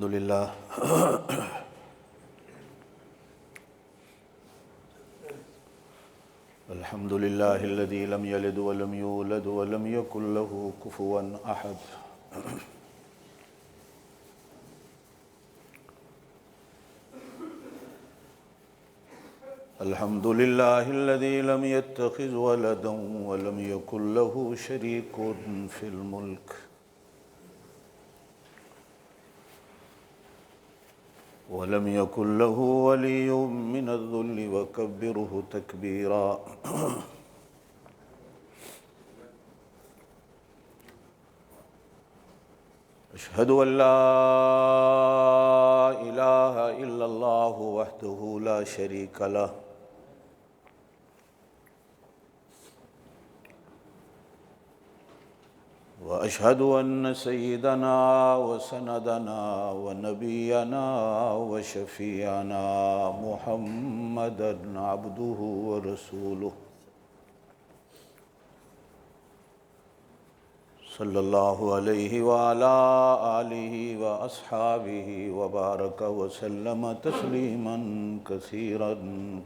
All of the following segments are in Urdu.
الحمد لله الحمد لله الذي لم يلد ولم يولد ولم يكن له كفوا أحد الحمد لله الذي لم يتخذ ولدا ولم يكن له شريك في الملك ولم يكن له ولي من الذل وكبره تكبيرا أشهد أن لا إله إلا الله وحده لا شريك له وأشهد أن سيدنا وسندنا ونبينا وشفيعنا محمدا عبده ورسوله صلى الله عليه وعلى آله وأصحابه وبارك وسلم تسليما كثيرا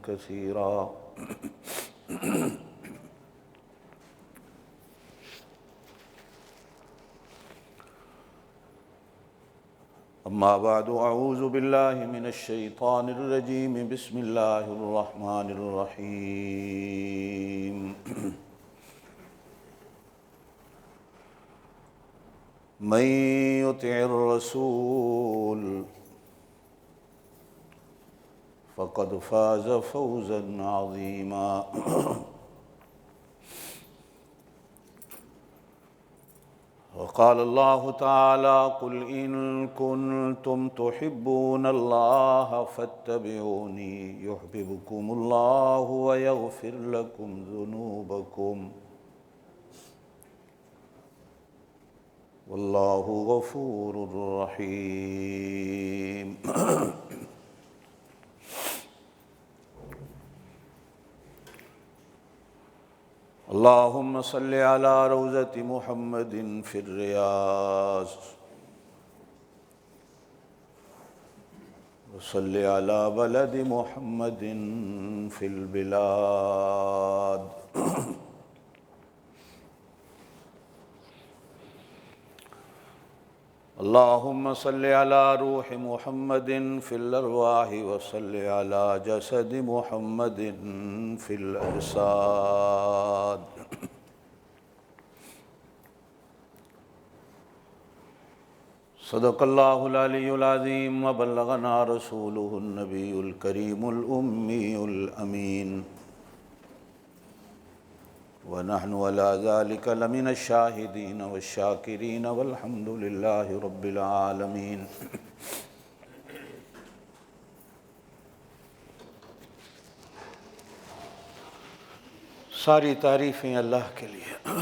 كثيرا أما بعد أعوذ بالله من الشيطان الرجيم بسم الله الرحمن الرحيم من يطع الرسول فقد فاز فوزا عظيما وقال الله تعالى قل إن كنتم تحبون الله فاتبعوني يحببكم الله ويغفر لكم ذنوبكم والله غفور رحيم اللهم صل على روضة محمد في الرياض وصل على بلد محمد في البلاد اللهم صل على روح محمد في الأرواح وصل على جسد محمد في الأجساد صدق الله العلي العظيم وبلغنا رسوله النبي الكريم الأمي الأمين ونحن على ذلك لمن الشاهدين والشاكرين والحمد لله رب العالمين ساری تعریفیں اللہ کے لیے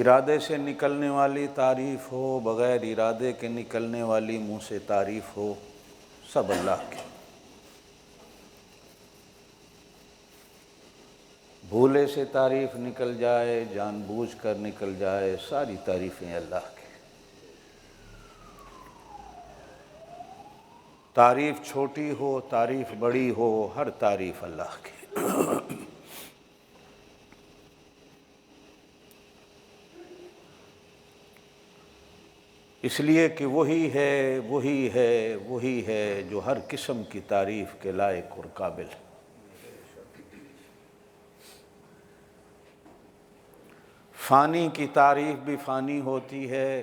ارادے سے نکلنے والی تعریف ہو بغیر ارادے کے نکلنے والی منہ سے تعریف ہو سب اللہ کے بھولے سے تعریف نکل جائے جان بوجھ کر نکل جائے ساری تعریفیں اللہ کی تعریف چھوٹی ہو تعریف بڑی ہو ہر تعریف اللہ کی اس لیے کہ وہی ہے جو ہر قسم کی تعریف کے لائق اور قابل ہے فانی کی تعریف بھی فانی ہوتی ہے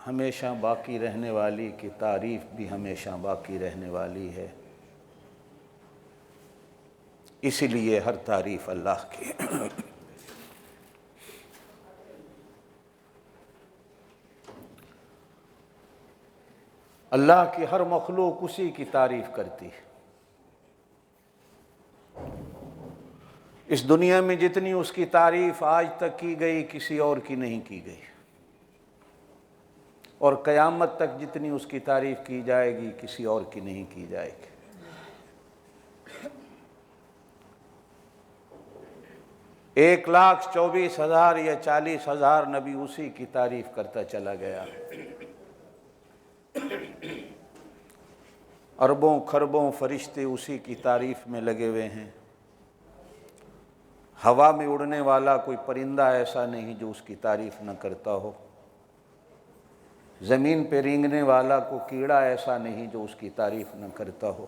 ہمیشہ باقی رہنے والی کی تعریف بھی ہمیشہ باقی رہنے والی ہے اسی لیے ہر تعریف اللہ کی اللہ کی ہر مخلوق اسی کی تعریف کرتی ہے اس دنیا میں جتنی اس کی تعریف آج تک کی گئی کسی اور کی نہیں کی گئی اور قیامت تک جتنی اس کی تعریف کی جائے گی کسی اور کی نہیں کی جائے گی 1,24,000 یا 40,000 نبی اسی کی تعریف کرتا چلا گیا، اربوں خربوں فرشتے اسی کی تعریف میں لگے ہوئے ہیں۔ ہوا میں اڑنے والا کوئی پرندہ ایسا نہیں جو اس کی تعریف نہ کرتا ہو، زمین پہ رینگنے والا کوئی کیڑا ایسا نہیں جو اس کی تعریف نہ کرتا ہو،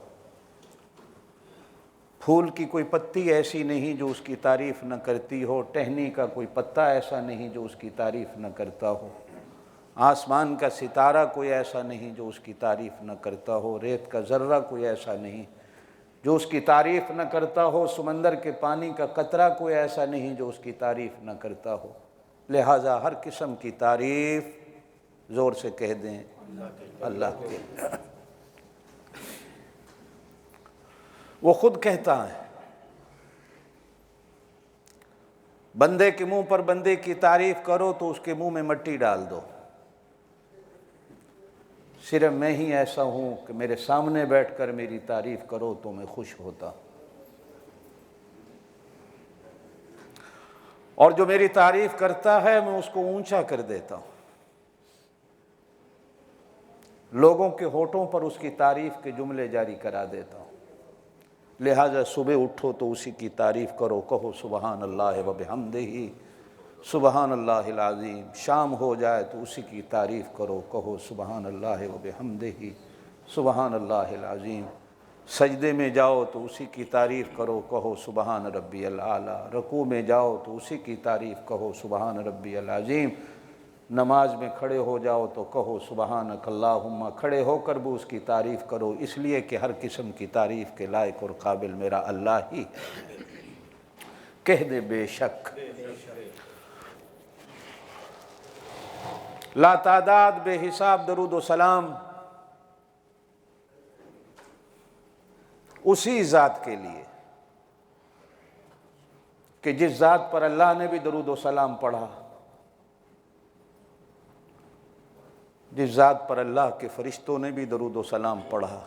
پھول کی کوئی پتی ایسی نہیں جو اس کی تعریف نہ کرتی ہو، ٹہنی کا کوئی پتا ایسا نہیں جو اس کی تعریف نہ کرتا ہو، آسمان کا ستارہ کوئی ایسا نہیں جو اس کی تعریف نہ کرتا ہو، ریت کا ذرہ کوئی ایسا نہیں جو اس کی تعریف نہ کرتا ہو، سمندر کے پانی کا قطرہ کوئی ایسا نہیں جو اس کی تعریف نہ کرتا ہو۔ لہٰذا ہر قسم کی تعریف زور سے کہہ دیں اللہ کے۔ وہ خود کہتا ہے، بندے کے منہ پر بندے کی تعریف کرو تو اس کے منہ میں مٹی ڈال دو، صرف میں ہی ایسا ہوں کہ میرے سامنے بیٹھ کر میری تعریف کرو تو میں خوش ہوتا، اور جو میری تعریف کرتا ہے میں اس کو اونچا کر دیتا ہوں، لوگوں کے ہونٹوں پر اس کی تعریف کے جملے جاری کرا دیتا ہوں۔ لہٰذا صبح اٹھو تو اسی کی تعریف کرو، کہو سبحان اللہ و بحمدہ سبحان اللہ العظیم، شام ہو جائے تو اسی کی تعریف کرو، کہو سبحان اللہ و بحمدہ سبحان اللہ العظیم، سجدے میں جاؤ تو اسی کی تعریف کرو، کہو سبحان ربی الاعلیٰ، رکوع میں جاؤ تو اسی کی تعریف کہو سبحان ربی العظیم، نماز میں کھڑے ہو جاؤ تو کہو سبحانک اللہم، کھڑے ہو کر بھی اس کی تعریف کرو، اس لیے کہ ہر قسم کی تعریف کے لائق اور قابل میرا اللہ ہی۔ کہہ دے بے شک، لا تعداد بے حساب درود و سلام اسی ذات کے لیے کہ جس ذات پر اللہ نے بھی درود و سلام پڑھا، جس ذات پر اللہ کے فرشتوں نے بھی درود و سلام پڑھا،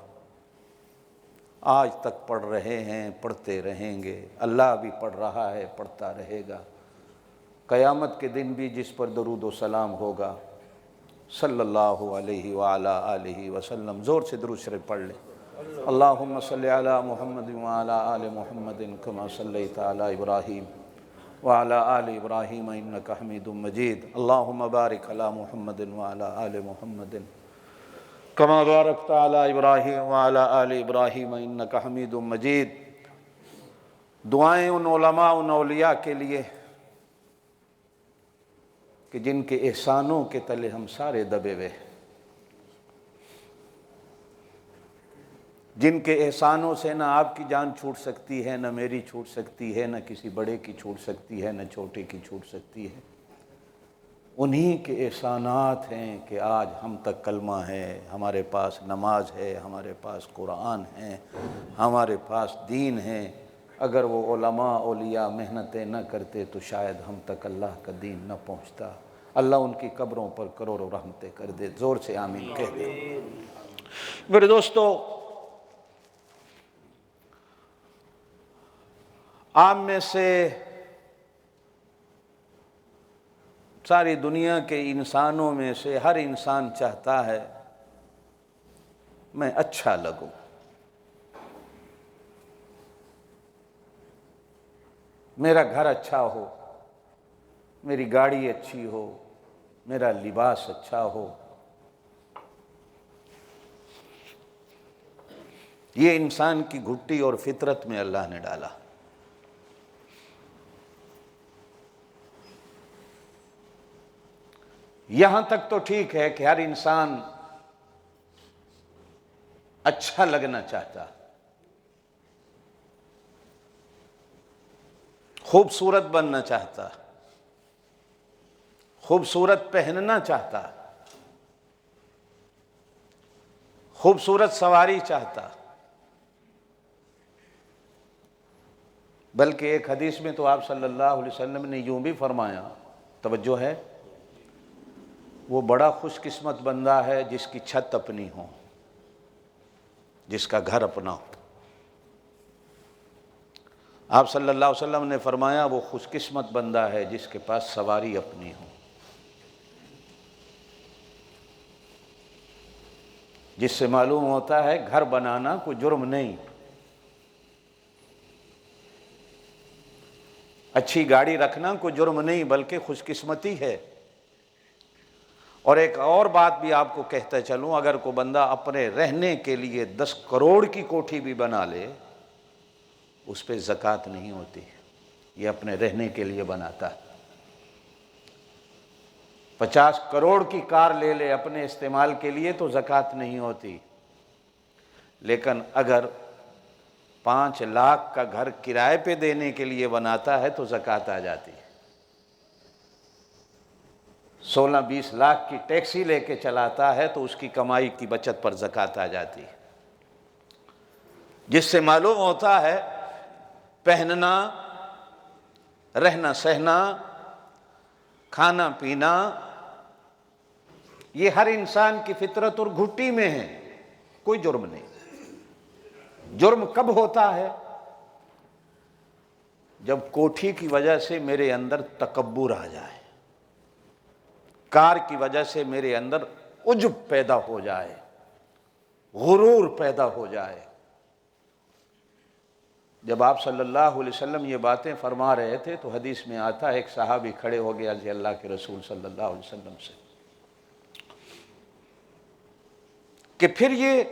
آج تک پڑھ رہے ہیں، پڑھتے رہیں گے، اللہ بھی پڑھ رہا ہے، پڑھتا رہے گا، قیامت کے دن بھی جس پر درود و سلام ہوگا صلی اللہ علیہ وعلی آلہ وسلم، زور سے درود شریف پڑھ لیں۔ اللہم صلی علی محمد وعلی آل محمد کما صلیت علی ابراہیم وعلی آل ابراہیم انک حمید مجید، اللہم بارک علی محمد وعلی آل محمد کما بارکت علی ابراہیم وعلی آل ابراہیم انک حمید مجید۔ دعائیں ان علماء ان اولیاء کے لیے کہ جن کے احسانوں کے تلے ہم سارے دبے ہوئے، جن کے احسانوں سے نہ آپ کی جان چھوٹ سکتی ہے، نہ میری چھوٹ سکتی ہے، نہ کسی بڑے کی چھوٹ سکتی ہے، نہ چھوٹے کی چھوٹ سکتی ہے، انہی کے احسانات ہیں کہ آج ہم تک کلمہ ہے، ہمارے پاس نماز ہے، ہمارے پاس قرآن ہے، ہمارے پاس دین ہے۔ اگر وہ علماء اولیاء محنتیں نہ کرتے تو شاید ہم تک اللہ کا دین نہ پہنچتا۔ اللہ ان کی قبروں پر کروڑوں رحمتیں کر دے، زور سے آمین کہہ دے۔ میرے دوستو، عام میں سے ساری دنیا کے انسانوں میں سے ہر انسان چاہتا ہے میں اچھا لگوں، میرا گھر اچھا ہو، میری گاڑی اچھی ہو، میرا لباس اچھا ہو۔ یہ انسان کی گھٹی اور فطرت میں اللہ نے ڈالا۔ یہاں تک تو ٹھیک ہے کہ ہر انسان اچھا لگنا چاہتا، خوبصورت بننا چاہتا، خوبصورت پہننا چاہتا، خوبصورت سواری چاہتا، بلکہ ایک حدیث میں تو آپ صلی اللہ علیہ وسلم نے یوں بھی فرمایا، توجہ ہے، وہ بڑا خوش قسمت بندہ ہے جس کی چھت اپنی ہو، جس کا گھر اپنا ہو۔ آپ صلی اللہ علیہ وسلم نے فرمایا وہ خوش قسمت بندہ ہے جس کے پاس سواری اپنی ہو، جس سے معلوم ہوتا ہے گھر بنانا کوئی جرم نہیں، اچھی گاڑی رکھنا کوئی جرم نہیں بلکہ خوش قسمتی ہے۔ اور ایک اور بات بھی آپ کو کہتا چلوں، اگر کوئی بندہ اپنے رہنے کے لیے 10 کروڑ کی کوٹھی بھی بنا لے اس پہ زکوٰۃ نہیں ہوتی، یہ اپنے رہنے کے لیے بناتا ہے۔ 50 کروڑ کی کار لے لے اپنے استعمال کے لیے تو زکوٰۃ نہیں ہوتی، لیکن اگر 5 لاکھ کا گھر کرائے پہ دینے کے لیے بناتا ہے تو زکوٰۃ آ جاتی ہے۔ 16-20 لاکھ کی ٹیکسی لے کے چلاتا ہے تو اس کی کمائی کی بچت پر زکوٰۃ آ جاتی ہے، جس سے معلوم ہوتا ہے پہننا، رہنا سہنا، کھانا پینا یہ ہر انسان کی فطرت اور گھٹی میں ہے، کوئی جرم نہیں۔ جرم کب ہوتا ہے؟ جب کوٹھی کی وجہ سے میرے اندر تکبر آ جائے، کار کی وجہ سے میرے اندر عجب پیدا ہو جائے، غرور پیدا ہو جائے۔ جب آپ صلی اللہ علیہ وسلم یہ باتیں فرما رہے تھے تو حدیث میں آتا ہے ایک صحابی کھڑے ہو گیا جی اللہ کے رسول صلی اللہ علیہ وسلم سے کہ پھر یہ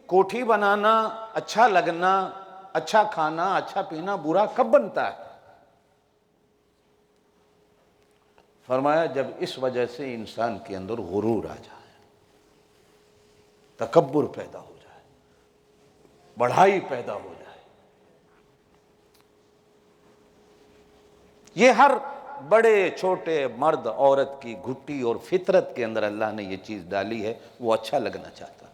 کوٹھی بنانا، اچھا لگنا، اچھا کھانا، اچھا پینا برا کب بنتا ہے؟ فرمایا جب اس وجہ سے انسان کے اندر غرور آ جائے، تکبر پیدا ہو جائے، بڑائی پیدا ہو جائے۔ یہ ہر بڑے چھوٹے مرد عورت کی گھٹی اور فطرت کے اندر اللہ نے یہ چیز ڈالی ہے، وہ اچھا لگنا چاہتا۔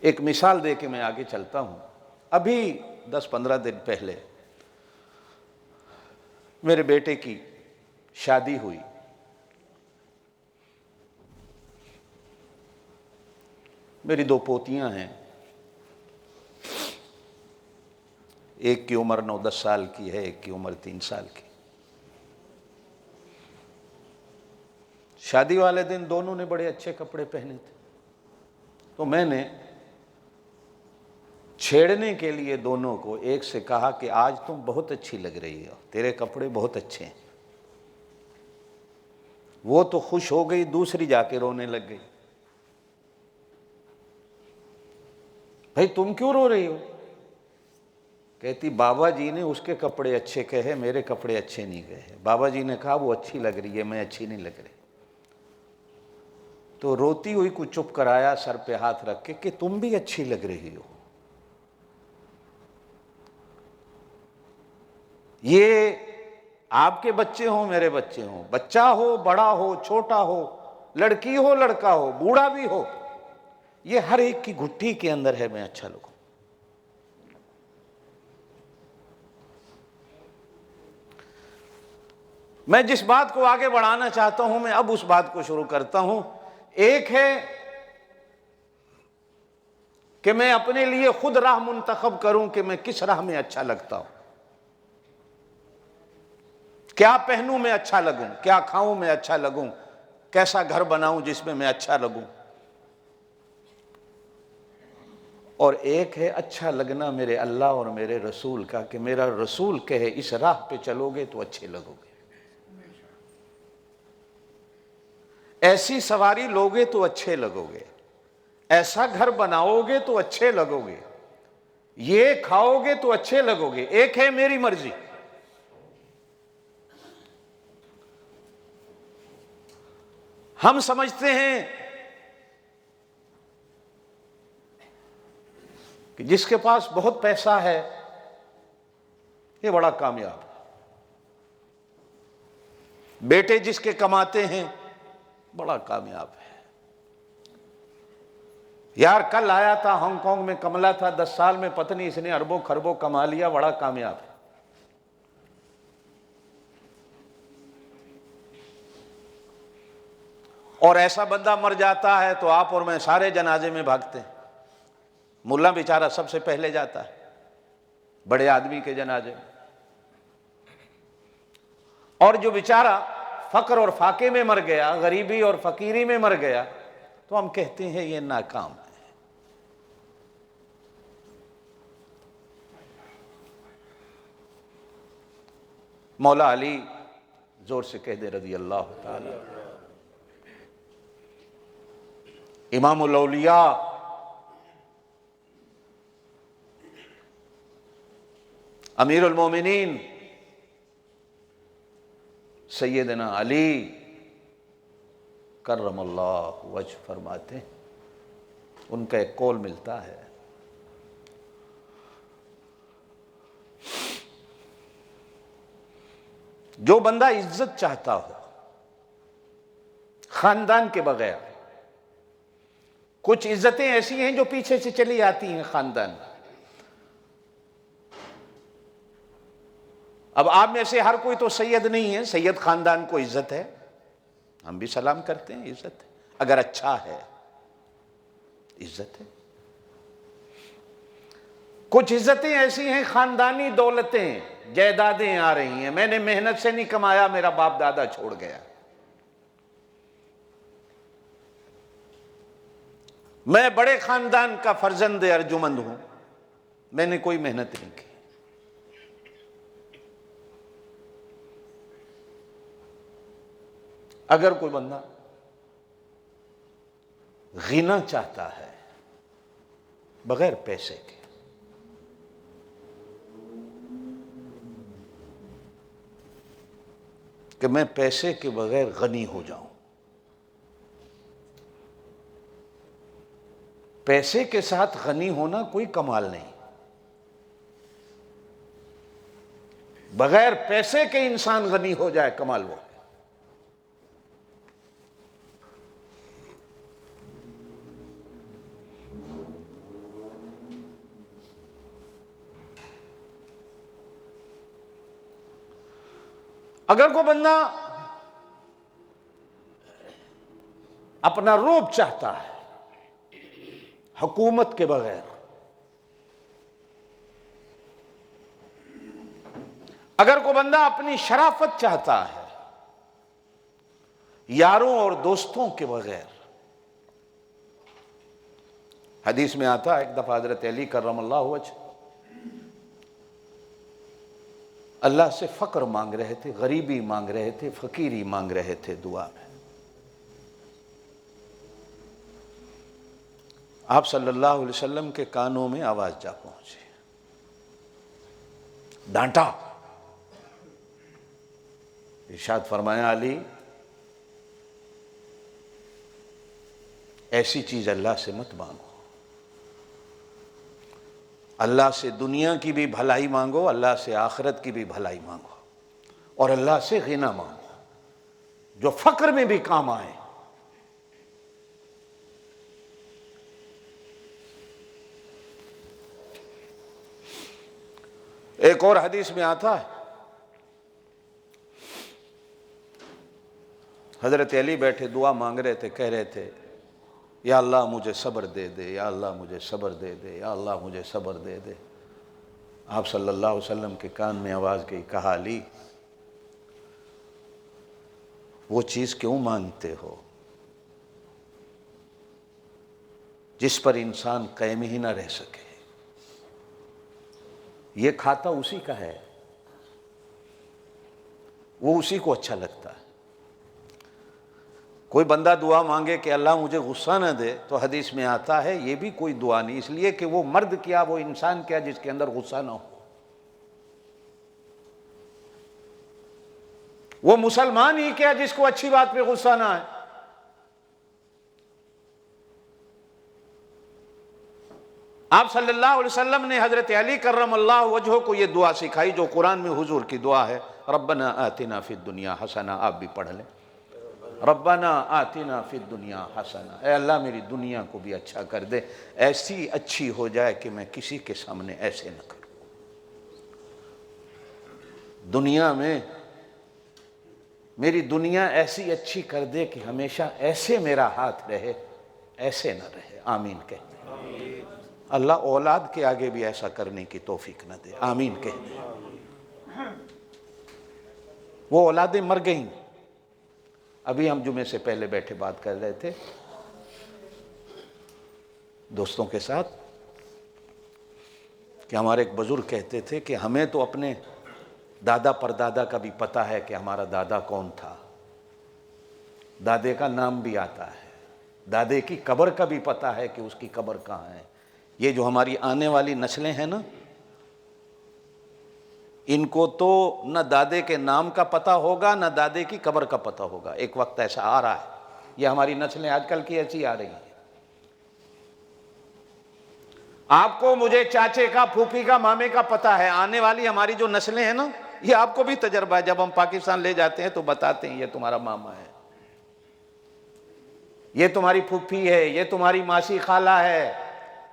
ایک مثال دے کے میں آگے چلتا ہوں۔ ابھی 10-15 دن پہلے میرے بیٹے کی شادی ہوئی۔ میری 2 پوتیاں ہیں، ایک کی عمر 9-10 سال کی ہے، ایک کی عمر 3 سال کی۔ شادی والے دن دونوں نے بڑے اچھے کپڑے پہنے تھے، تو میں نے چھیڑنے کے لیے دونوں کو ایک سے کہا کہ آج تم بہت اچھی لگ رہی ہو، تیرے کپڑے بہت اچھے ہیں۔ وہ تو خوش ہو گئی، دوسری جا کے رونے لگ گئی۔ بھائی تم کیوں رو رہی ہو؟ کہتی بابا جی نے اس کے کپڑے اچھے کہے، میرے کپڑے اچھے نہیں کہے۔ بابا جی نے کہا وہ اچھی لگ رہی ہے، میں اچھی نہیں لگ رہی۔ تو روتی ہوئی کو چپ کرایا سر پہ ہاتھ رکھ کے کہ تم بھی اچھی لگ رہی ہو۔ یہ آپ کے بچے ہوں، میرے بچے ہوں، بچہ ہو، بڑا ہو، چھوٹا ہو، لڑکی ہو، لڑکا ہو، بوڑھا بھی ہو، یہ ہر ایک کی گھٹی کے اندر ہے میں اچھا لگوں۔ میں جس بات کو آگے بڑھانا چاہتا ہوں میں اب اس بات کو شروع کرتا ہوں۔ ایک ہے کہ میں اپنے لیے خود راہ منتخب کروں کہ میں کس راہ میں اچھا لگتا ہوں، کیا پہنوں میں اچھا لگوں، کیا کھاؤں میں اچھا لگوں، کیسا گھر بناؤں جس میں اچھا لگوں۔ اور ایک ہے اچھا لگنا میرے اللہ اور میرے رسول کا، کہ میرا رسول کہے اس راہ پہ چلو گے تو اچھے لگو گے، ایسی سواری لوگے تو اچھے لگو گے، ایسا گھر بناؤ گے تو اچھے لگو گے، یہ کھاؤ گے تو اچھے لگو گے۔ ایک ہے میری مرضی۔ ہم سمجھتے ہیں کہ جس کے پاس بہت پیسہ ہے یہ بڑا کامیاب ہے، بیٹے جس کے کماتے ہیں بڑا کامیاب ہے۔ یار کل آیا تھا ہانگ کانگ میں، کملا تھا 10 سال میں پتہ نہیں اس نے اربوں خربوں کما لیا، بڑا کامیاب ہے۔ اور ایسا بندہ مر جاتا ہے تو آپ اور میں سارے جنازے میں بھاگتے ہیں، ملا بیچارہ سب سے پہلے جاتا ہے۔ بڑے آدمی کے جنازے، اور جو بیچارہ فقر اور فاقے میں مر گیا، غریبی اور فقیری میں مر گیا، تو ہم کہتے ہیں یہ ناکام ہے۔ مولا علی زور سے کہہ دے رضی اللہ تعالی، امام الاولیاء امیر المومنین سیدنا علی کرم اللہ وجہ فرماتے ہیں، ان کا ایک قول ملتا ہے، جو بندہ عزت چاہتا ہو خاندان کے بغیر، کچھ عزتیں ایسی ہیں جو پیچھے سے چلی آتی ہیں خاندان میں۔ اب آپ میں سے ہر کوئی تو سید نہیں ہے، سید خاندان کو عزت ہے، ہم بھی سلام کرتے ہیں، عزت ہے، اگر اچھا ہے عزت ہے۔ کچھ عزتیں ایسی ہیں خاندانی دولتیں، جائیدادیں آ رہی ہیں، میں نے محنت سے نہیں کمایا، میرا باپ دادا چھوڑ گیا، میں بڑے خاندان کا فرزند ارجمند ہوں، میں نے کوئی محنت نہیں کی۔ اگر کوئی بندہ غنا چاہتا ہے بغیر پیسے کے، کہ میں پیسے کے بغیر غنی ہو جاؤں، پیسے کے ساتھ غنی ہونا کوئی کمال نہیں، بغیر پیسے کے انسان غنی ہو جائے کمال وہ۔ اگر کوئی بندہ اپنا روب چاہتا ہے حکومت کے بغیر، اگر کوئی بندہ اپنی شرافت چاہتا ہے یاروں اور دوستوں کے بغیر، حدیث میں آتا ہے ایک دفعہ حضرت علی کرم اللہ وجہ اللہ سے فقر مانگ رہے تھے، غریبی مانگ رہے تھے، فقیری مانگ رہے تھے دعا میں۔ آپ صلی اللہ علیہ وسلم کے کانوں میں آواز جا پہنچی، ڈانٹا، ارشاد فرمایا علی ایسی چیز اللہ سے مت مانگو، اللہ سے دنیا کی بھی بھلائی مانگو، اللہ سے آخرت کی بھی بھلائی مانگو، اور اللہ سے غنا مانگو جو فقر میں بھی کام آئے۔ ایک اور حدیث میں آتا ہے حضرت علی بیٹھے دعا مانگ رہے تھے، کہہ رہے تھے یا اللہ مجھے صبر دے دے، یا اللہ مجھے صبر دے دے، یا اللہ مجھے صبر دے دے۔ آپ صلی اللہ علیہ وسلم کے کان میں آواز گئی، کہا علی وہ چیز کیوں مانگتے ہو جس پر انسان قائم ہی نہ رہ سکے؟ یہ کھاتا اسی کا ہے، وہ اسی کو اچھا لگتا ہے۔ کوئی بندہ دعا مانگے کہ اللہ مجھے غصہ نہ دے، تو حدیث میں آتا ہے یہ بھی کوئی دعا نہیں، اس لیے کہ وہ مرد کیا، وہ انسان کیا جس کے اندر غصہ نہ ہو، وہ مسلمان ہی کیا جس کو اچھی بات پہ غصہ نہ آئے۔ آپ صلی اللہ علیہ وسلم نے حضرت علی کرم اللہ وجہہ کو یہ دعا سکھائی جو قرآن میں حضور کی دعا ہے، ربنا آتنا فی الدنیا حسنہ، آپ بھی پڑھ لیں، ربنا آتنا فی الدنیا حسنہ، اے اللہ میری دنیا کو بھی اچھا کر دے، ایسی اچھی ہو جائے کہ میں کسی کے سامنے ایسے نہ کروں، دنیا میں میری دنیا ایسی اچھی کر دے کہ ہمیشہ ایسے میرا ہاتھ رہے، ایسے نہ رہے، آمین کہتے ہیں۔ اللہ اولاد کے آگے بھی ایسا کرنے کی توفیق نہ دے، آمین کہہ دیں۔ وہ اولادیں مر گئیں۔ ابھی ہم جمعے سے پہلے بیٹھے بات کر رہے تھے دوستوں کے ساتھ کہ ہمارے ایک بزرگ کہتے تھے کہ ہمیں تو اپنے دادا پردادا کا بھی پتہ ہے کہ ہمارا دادا کون تھا، دادے کا نام بھی آتا ہے، دادے کی قبر کا بھی پتہ ہے کہ اس کی قبر کہاں ہے۔ یہ جو ہماری آنے والی نسلیں ہیں نا، ان کو تو نہ دادے کے نام کا پتہ ہوگا نہ دادے کی قبر کا پتہ ہوگا۔ ایک وقت ایسا آ رہا ہے، یہ ہماری نسلیں آج کل کی ایسی آ رہی ہیں۔ آپ کو، مجھے چاچے کا، پھوپھی کا، مامے کا پتہ ہے، آنے والی ہماری جو نسلیں ہیں نا، یہ آپ کو بھی تجربہ ہے، جب ہم پاکستان لے جاتے ہیں تو بتاتے ہیں یہ تمہارا ماما ہے، یہ تمہاری پھوپھی ہے، یہ تمہاری ماسی خالہ ہے،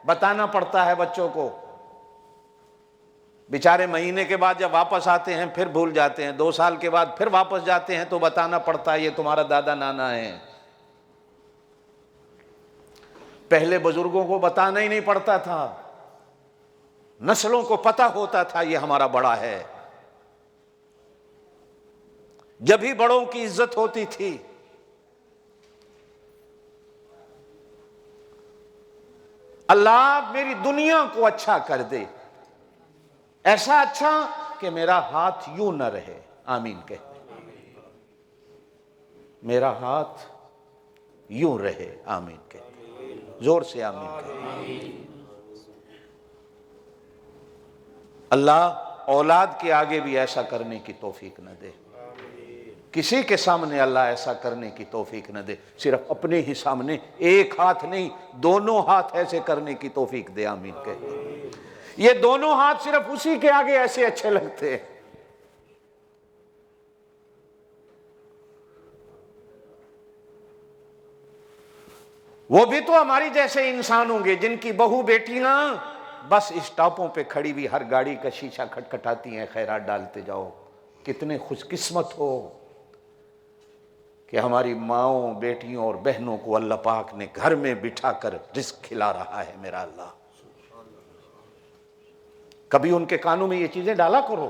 بتانا پڑتا ہے بچوں کو۔ بیچارے مہینے کے بعد جب واپس آتے ہیں پھر بھول جاتے ہیں، 2 سال کے بعد پھر واپس جاتے ہیں تو بتانا پڑتا ہے یہ تمہارا دادا نانا ہے۔ پہلے بزرگوں کو بتانا ہی نہیں پڑتا تھا، نسلوں کو پتہ ہوتا تھا یہ ہمارا بڑا ہے، جب ہی بڑوں کی عزت ہوتی تھی۔ اللہ میری دنیا کو اچھا کر دے، ایسا اچھا کہ میرا ہاتھ یوں نہ رہے، آمین کہتے ہیں، میرا ہاتھ یوں رہے، آمین کہتے ہیں، زور سے آمین کہتے ہیں۔ اللہ اولاد کے آگے بھی ایسا کرنے کی توفیق نہ دے، کسی کے سامنے اللہ ایسا کرنے کی توفیق نہ دے، صرف اپنے ہی سامنے ایک ہاتھ نہیں، دونوں ہاتھ ایسے کرنے کی توفیق دے، آمین کہتے ہیں۔ یہ دونوں ہاتھ صرف اسی کے آگے ایسے اچھے لگتے ہیں۔ وہ بھی تو ہماری جیسے انسان ہوں گے جن کی بہو بیٹیاں بس اسٹاپوں پہ کھڑی ہوئی ہر گاڑی کا شیشہ کھٹکھٹاتی ہیں، خیرات ڈالتے جاؤ۔ کتنے خوش قسمت ہو کہ ہماری ماؤں، بیٹیوں اور بہنوں کو اللہ پاک نے گھر میں بٹھا کر رزق کھلا رہا ہے، میرا اللہ۔ کبھی ان کے کانوں میں یہ چیزیں ڈالا کرو۔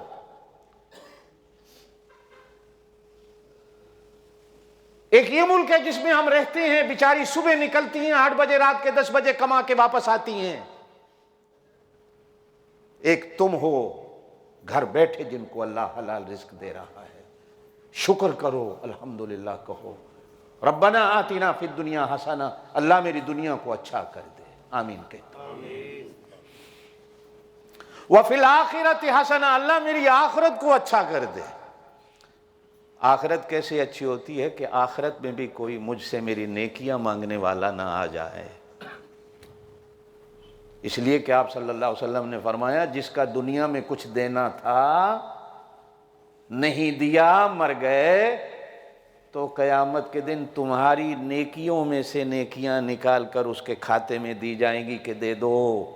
ایک یہ ملک ہے جس میں ہم رہتے ہیں، بیچاری صبح نکلتی ہیں 8 بجے، رات کے 10 بجے کما کے واپس آتی ہیں۔ ایک تم ہو گھر بیٹھے جن کو اللہ حلال رزق دے رہا ہے، شکر کرو، الحمدللہ کہو، ربنا آتنا فی الدنیا حسنہ، اللہ میری دنیا کو اچھا کر دے، آمین کہتے ہیں۔ وفی الآخرۃ حسنہ، اللہ میری آخرت کو اچھا کر دے۔ آخرت کیسے اچھی ہوتی ہے کہ آخرت میں بھی کوئی مجھ سے میری نیکیاں مانگنے والا نہ آ جائے۔ اس لیے کہ آپ صلی اللہ علیہ وسلم نے فرمایا جس کا دنیا میں کچھ دینا تھا نہیں دیا، مر گئے، تو قیامت کے دن تمہاری نیکیوں میں سے نیکیاں نکال کر اس کے کھاتے میں دی جائیں گی کہ دے دو،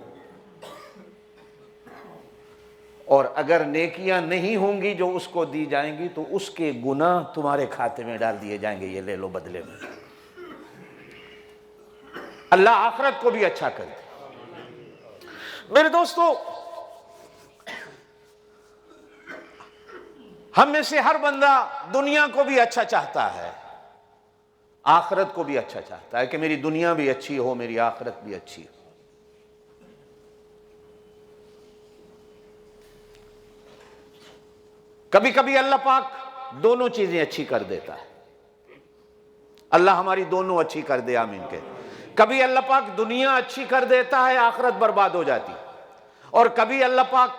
اور اگر نیکیاں نہیں ہوں گی جو اس کو دی جائیں گی تو اس کے گناہ تمہارے کھاتے میں ڈال دیے جائیں گے، یہ لے لو بدلے میں۔ اللہ آخرت کو بھی اچھا کر دے۔ میرے دوستو، ہم میں سے ہر بندہ دنیا کو بھی اچھا چاہتا ہے، آخرت کو بھی اچھا چاہتا ہے کہ میری دنیا بھی اچھی ہو، میری آخرت بھی اچھی ہو۔ کبھی کبھی اللہ پاک دونوں چیزیں اچھی کر دیتا ہے، اللہ ہماری دونوں اچھی کر دے، آمین کہ۔ کبھی اللہ پاک دنیا اچھی کر دیتا ہے، آخرت برباد ہو جاتی، اور کبھی اللہ پاک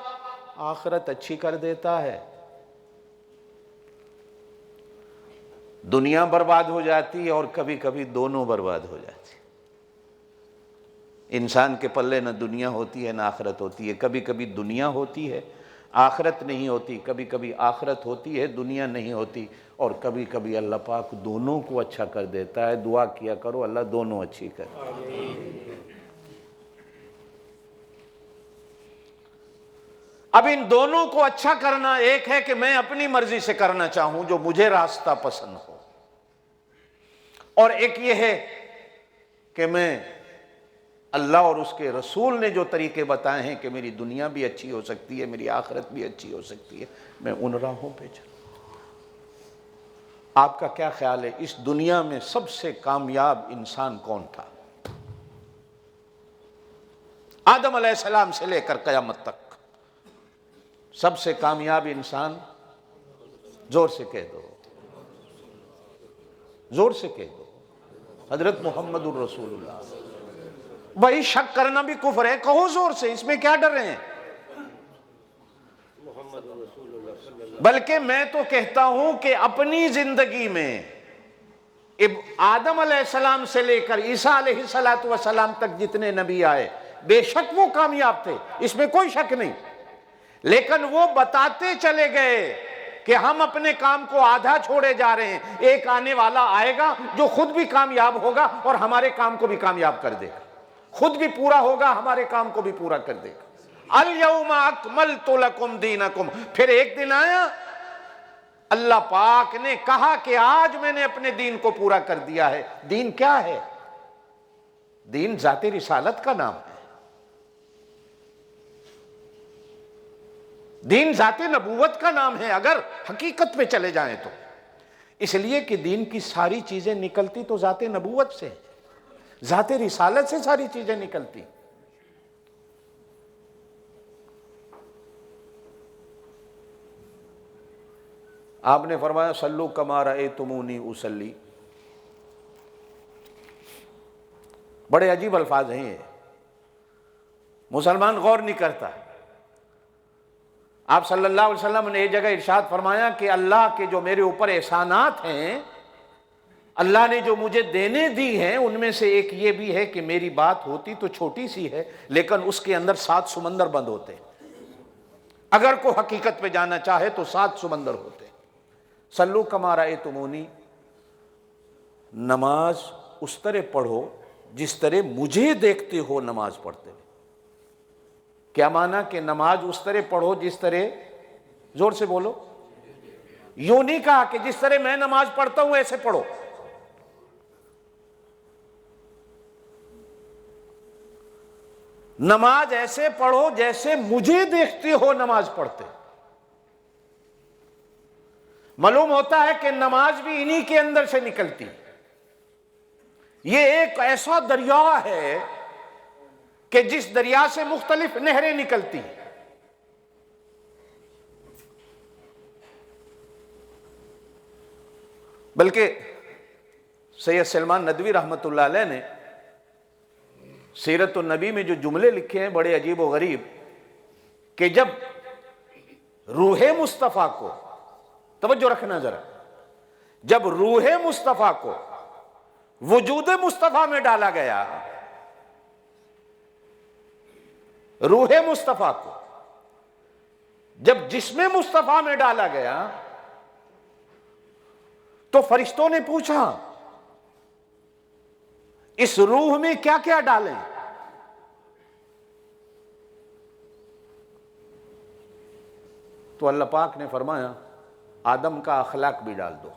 آخرت اچھی کر دیتا ہے، دنیا برباد ہو جاتی ہے، اور کبھی کبھی دونوں برباد ہو جاتی۔ انسان کے پلے نہ دنیا ہوتی ہے نہ آخرت ہوتی ہے، کبھی کبھی دنیا ہوتی ہے آخرت نہیں ہوتی، کبھی کبھی آخرت ہوتی ہے دنیا نہیں ہوتی، اور کبھی کبھی اللہ پاک دونوں کو اچھا کر دیتا ہے۔ دعا کیا کرو اللہ دونوں اچھی کر۔ اب ان دونوں کو اچھا کرنا ایک ہے کہ میں اپنی مرضی سے کرنا چاہوں جو مجھے راستہ پسند ہو، اور ایک یہ ہے کہ میں اللہ اور اس کے رسول نے جو طریقے بتائے ہیں کہ میری دنیا بھی اچھی ہو سکتی ہے، میری آخرت بھی اچھی ہو سکتی ہے، میں ان راہوں پہ چلوں۔ آپ کا کیا خیال ہے اس دنیا میں سب سے کامیاب انسان کون تھا؟ آدم علیہ السلام سے لے کر قیامت تک سب سے کامیاب انسان، زور سے کہہ دو، زور سے کہہ دو، حضرت محمد الرسول اللہ۔ بھائی شک کرنا بھی کفر ہے، کہو زور سے، اس میں کیا ڈر رہے ہیں؟ بلکہ میں تو کہتا ہوں کہ اپنی زندگی میں آدم علیہ السلام سے لے کر عیسیٰ علیہ السلام تک جتنے نبی آئے بے شک وہ کامیاب تھے، اس میں کوئی شک نہیں، لیکن وہ بتاتے چلے گئے کہ ہم اپنے کام کو آدھا چھوڑے جا رہے ہیں، ایک آنے والا آئے گا جو خود بھی کامیاب ہوگا اور ہمارے کام کو بھی کامیاب کر دے گا، خود بھی پورا ہوگا، ہمارے کام کو بھی پورا کر دے گا۔ الَّيَوْمَ أَكْمَلْتُ لَكُمْ دِينَكُمْ، پھر ایک دن آیا اللہ پاک نے کہا کہ آج میں نے اپنے دین کو پورا کر دیا ہے۔ دین کیا ہے؟ دین ذات رسالت کا نام ہے، دین ذات نبوت کا نام ہے اگر حقیقت پہ چلے جائیں تو، اس لیے کہ دین کی ساری چیزیں نکلتی تو ذات نبوت سے، ذات رسالت سے ساری چیزیں نکلتی۔ آپ نے فرمایا صلو کما رأیتمونی اصلی، بڑے عجیب الفاظ ہیں یہ، مسلمان غور نہیں کرتا۔ آپ صلی اللہ علیہ وسلم نے ایک جگہ ارشاد فرمایا کہ اللہ کے جو میرے اوپر احسانات ہیں، اللہ نے جو مجھے دینے دی ہیں، ان میں سے ایک یہ بھی ہے کہ میری بات ہوتی تو چھوٹی سی ہے لیکن اس کے اندر 7 سمندر بند ہوتے ہیں، اگر کوئی حقیقت پہ جانا چاہے تو 7 سمندر ہوتے ہیں۔ صلو کما رأیتمونی، نماز اس طرح پڑھو جس طرح مجھے دیکھتے ہو نماز پڑھتے ہوئے۔ کیا معنی کہ نماز اس طرح پڑھو جس طرح، زور سے بولو، یوں نہیں کہا کہ جس طرح میں نماز پڑھتا ہوں ایسے پڑھو، نماز ایسے پڑھو جیسے مجھے دیکھتے ہو نماز پڑھتے۔ معلوم ہوتا ہے کہ نماز بھی انہی کے اندر سے نکلتی، یہ ایک ایسا دریا ہے کہ جس دریا سے مختلف نہریں نکلتی، بلکہ سید سلمان ندوی رحمۃ اللہ علیہ نے سیرت النبی میں جو جملے لکھے ہیں بڑے عجیب و غریب، کہ جب روح مصطفیٰ کو، توجہ رکھنا ذرا، جب روح مصطفیٰ کو وجود مصطفیٰ میں ڈالا گیا، روح مصطفیٰ کو جب جسم مصطفیٰ میں ڈالا گیا تو فرشتوں نے پوچھا اس روح میں کیا کیا ڈالیں؟ تو اللہ پاک نے فرمایا آدم کا اخلاق بھی ڈال دو،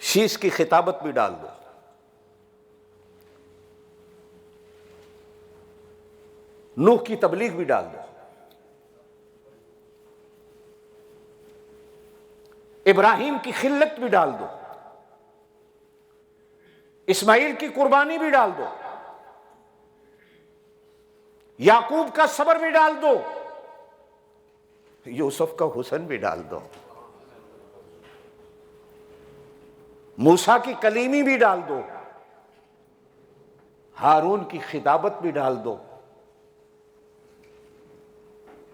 شیش کی خطابت بھی ڈال دو، نوح کی تبلیغ بھی ڈال دو، ابراہیم کی خلت بھی ڈال دو، اسماعیل کی قربانی بھی ڈال دو، یعقوب کا صبر بھی ڈال دو، یوسف کا حسن بھی ڈال دو، موسیٰ کی کلیمی بھی ڈال دو، ہارون کی خطابت بھی ڈال دو،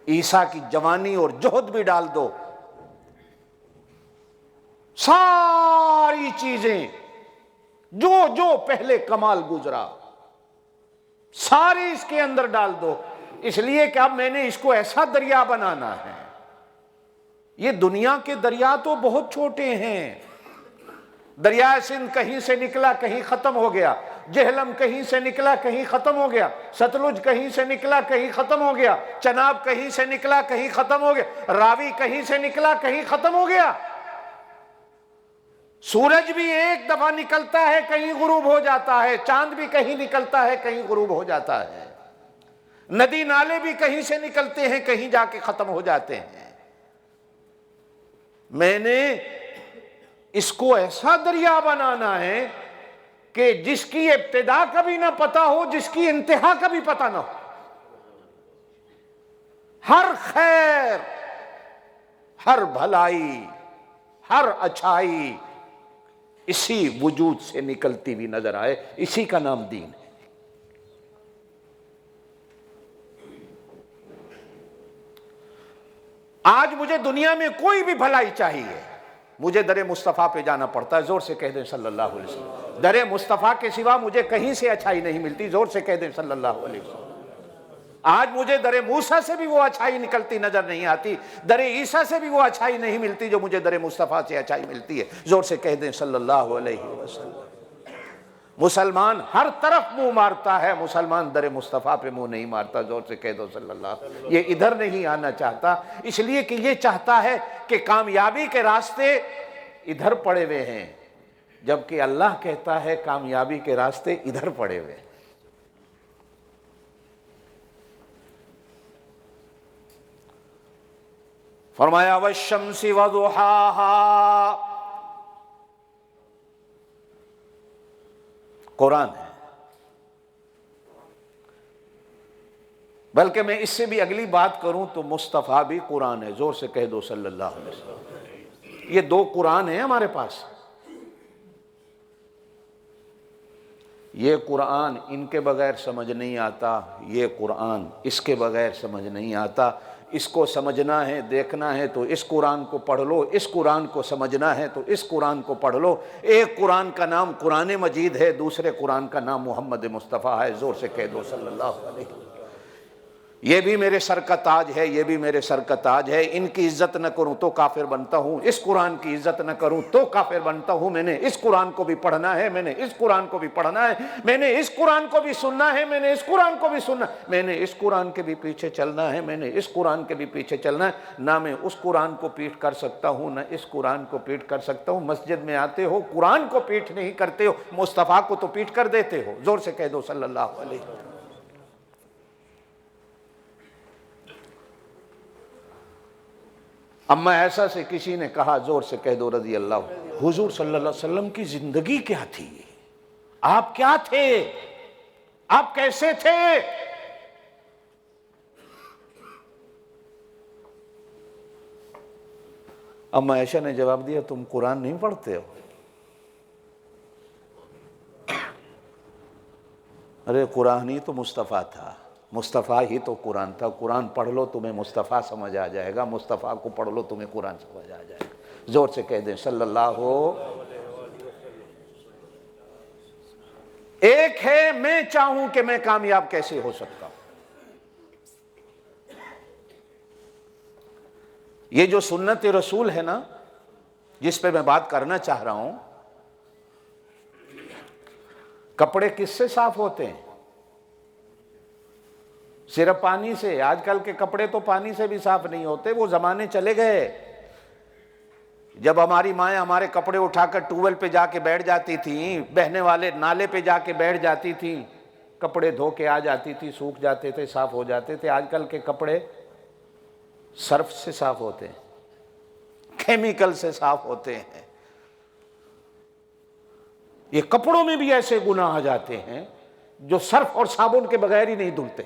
عیسیٰ کی جوانی اور جوہد بھی ڈال دو، ساری چیزیں جو جو پہلے کمال گزرا ساری اس کے اندر ڈال دو، اس لیے کہ اب میں نے اس کو ایسا دریا بنانا ہے۔ یہ دنیا کے دریا تو بہت چھوٹے ہیں، دریائے سندھ کہیں سے نکلا کہیں ختم ہو گیا، جہلم کہیں سے نکلا کہیں ختم ہو گیا، ستلج کہیں سے نکلا کہیں ختم ہو گیا، چناب کہیں سے نکلا کہیں ختم ہو گیا، راوی کہیں سے نکلا کہیں ختم ہو گیا، سورج بھی ایک دفعہ نکلتا ہے کہیں غروب ہو جاتا ہے، چاند بھی کہیں نکلتا ہے کہیں غروب ہو جاتا ہے، ندی نالے بھی کہیں سے نکلتے ہیں کہیں جا کے ختم ہو جاتے ہیں۔ میں نے اس کو ایسا دریا بنانا ہے کہ جس کی ابتدا کا بھی نہ پتا ہو، جس کی انتہا کا بھی پتا نہ ہو۔ ہر خیر، ہر بھلائی، ہر اچھائی اسی وجود سے نکلتی ہوئی نظر آئے، اسی کا نام دین ہے۔ آج مجھے دنیا میں کوئی بھی بھلائی چاہیے، مجھے در مصطفیٰ پہ جانا پڑتا ہے، زور سے کہہ دیں صلی اللہ علیہ وسلم۔ در مصطفیٰ کے سوا مجھے کہیں سے اچھائی نہیں ملتی، زور سے کہہ دیں صلی اللہ علیہ وسلم۔ آج مجھے در موسیٰ سے بھی وہ اچھائی نکلتی نظر نہیں آتی، در عیسیٰ سے بھی وہ اچھائی نہیں ملتی جو مجھے در مصطفیٰ سے اچھائی ملتی ہے، زور سے کہہ دیں صلی اللہ علیہ وسلم۔ مسلمان ہر طرف منہ مارتا ہے، مسلمان در مصطفیٰ پہ منہ نہیں مارتا، زور سے کہہ دو صلی اللہ۔ یہ ادھر نہیں آنا چاہتا، اس لیے کہ یہ چاہتا ہے کہ کامیابی کے راستے ادھر پڑے ہوئے ہیں، جبکہ اللہ کہتا ہے کامیابی کے راستے ادھر پڑے ہوئے ہیں۔ فرمایا والشمس وضحاها، قرآن ہے، بلکہ میں اس سے بھی اگلی بات کروں تو مصطفیٰ بھی قرآن ہے، زور سے کہہ دو صلی اللہ علیہ وسلم۔ یہ دو قرآن ہیں ہمارے پاس۔ یہ قرآن ان کے بغیر سمجھ نہیں آتا، یہ قرآن اس کے بغیر سمجھ نہیں آتا۔ اس کو سمجھنا ہے، دیکھنا ہے تو اس قرآن کو پڑھ لو، اس قرآن کو سمجھنا ہے تو اس قرآن کو پڑھ لو۔ ایک قرآن کا نام قرآن مجید ہے، دوسرے قرآن کا نام محمد مصطفیٰ ہے، زور سے کہہ دو صلی اللہ علیہ وسلم۔ یہ بھی میرے سر کا تاج ہے، یہ بھی میرے سر کا تاج ہے۔ ان کی عزت نہ کروں تو کافر بنتا ہوں، اس قرآن کی عزت نہ کروں تو کافر بنتا ہوں۔ میں نے اس قرآن کو بھی پڑھنا ہے، میں نے اس قرآن کو بھی پڑھنا ہے، میں نے اس قرآن کو بھی سننا ہے، میں نے اس قرآن کو بھی سننا ہے، میں نے اس قرآن کے بھی پیچھے چلنا ہے، میں نے اس قرآن کے بھی پیچھے چلنا ہے۔ نہ میں اس قرآن کو پیٹ کر سکتا ہوں، نہ اس قرآن کو پیٹ کر سکتا ہوں۔ مسجد میں آتے ہو، قرآن کو پیٹ نہیں کرتے ہو، مصطفیٰ کو تو پیٹ کر دیتے ہو، زور سے کہہ دو صلی اللہ علیہ وسلم۔ اما ایسا سے کسی نے کہا، زور سے کہہ دو رضی اللہ عنہ، حضور صلی اللہ علیہ وسلم کی زندگی کیا تھی؟ آپ کیا تھے؟ آپ کیسے تھے؟ اما عائشہ نے جواب دیا، تم قرآن نہیں پڑھتے ہو؟ ارے قرآن ہی تو مصطفیٰ تھا، مصطفیٰ ہی تو قرآن تھا۔ قرآن پڑھ لو تمہیں مصطفیٰ سمجھ آ جائے گا، مصطفیٰ کو پڑھ لو تمہیں قرآن سمجھ آ جائے گا، زور سے کہہ دیں صلی اللہ ہو۔ ایک ہے میں چاہوں کہ میں کامیاب کیسے ہو سکتا ہوں۔ یہ جو سنت رسول ہے نا، جس پہ میں بات کرنا چاہ رہا ہوں، کپڑے کس سے صاف ہوتے ہیں؟ صرف پانی سے۔ آج کل کے کپڑے تو پانی سے بھی صاف نہیں ہوتے، وہ زمانے چلے گئے جب ہماری مائیں ہمارے کپڑے اٹھا کر ٹیوبویل پہ جا کے بیٹھ جاتی تھیں، بہنے والے نالے پہ جا کے بیٹھ جاتی تھیں، کپڑے دھو کے آ جاتی تھی، سوکھ جاتے تھے، صاف ہو جاتے تھے۔ آج کل کے کپڑے سرف سے صاف ہوتے ہیں، کیمیکل سے صاف ہوتے ہیں۔ یہ کپڑوں میں بھی ایسے گناہ آ جاتے ہیں جو سرف اور صابن کے بغیر ہی نہیں دھلتے۔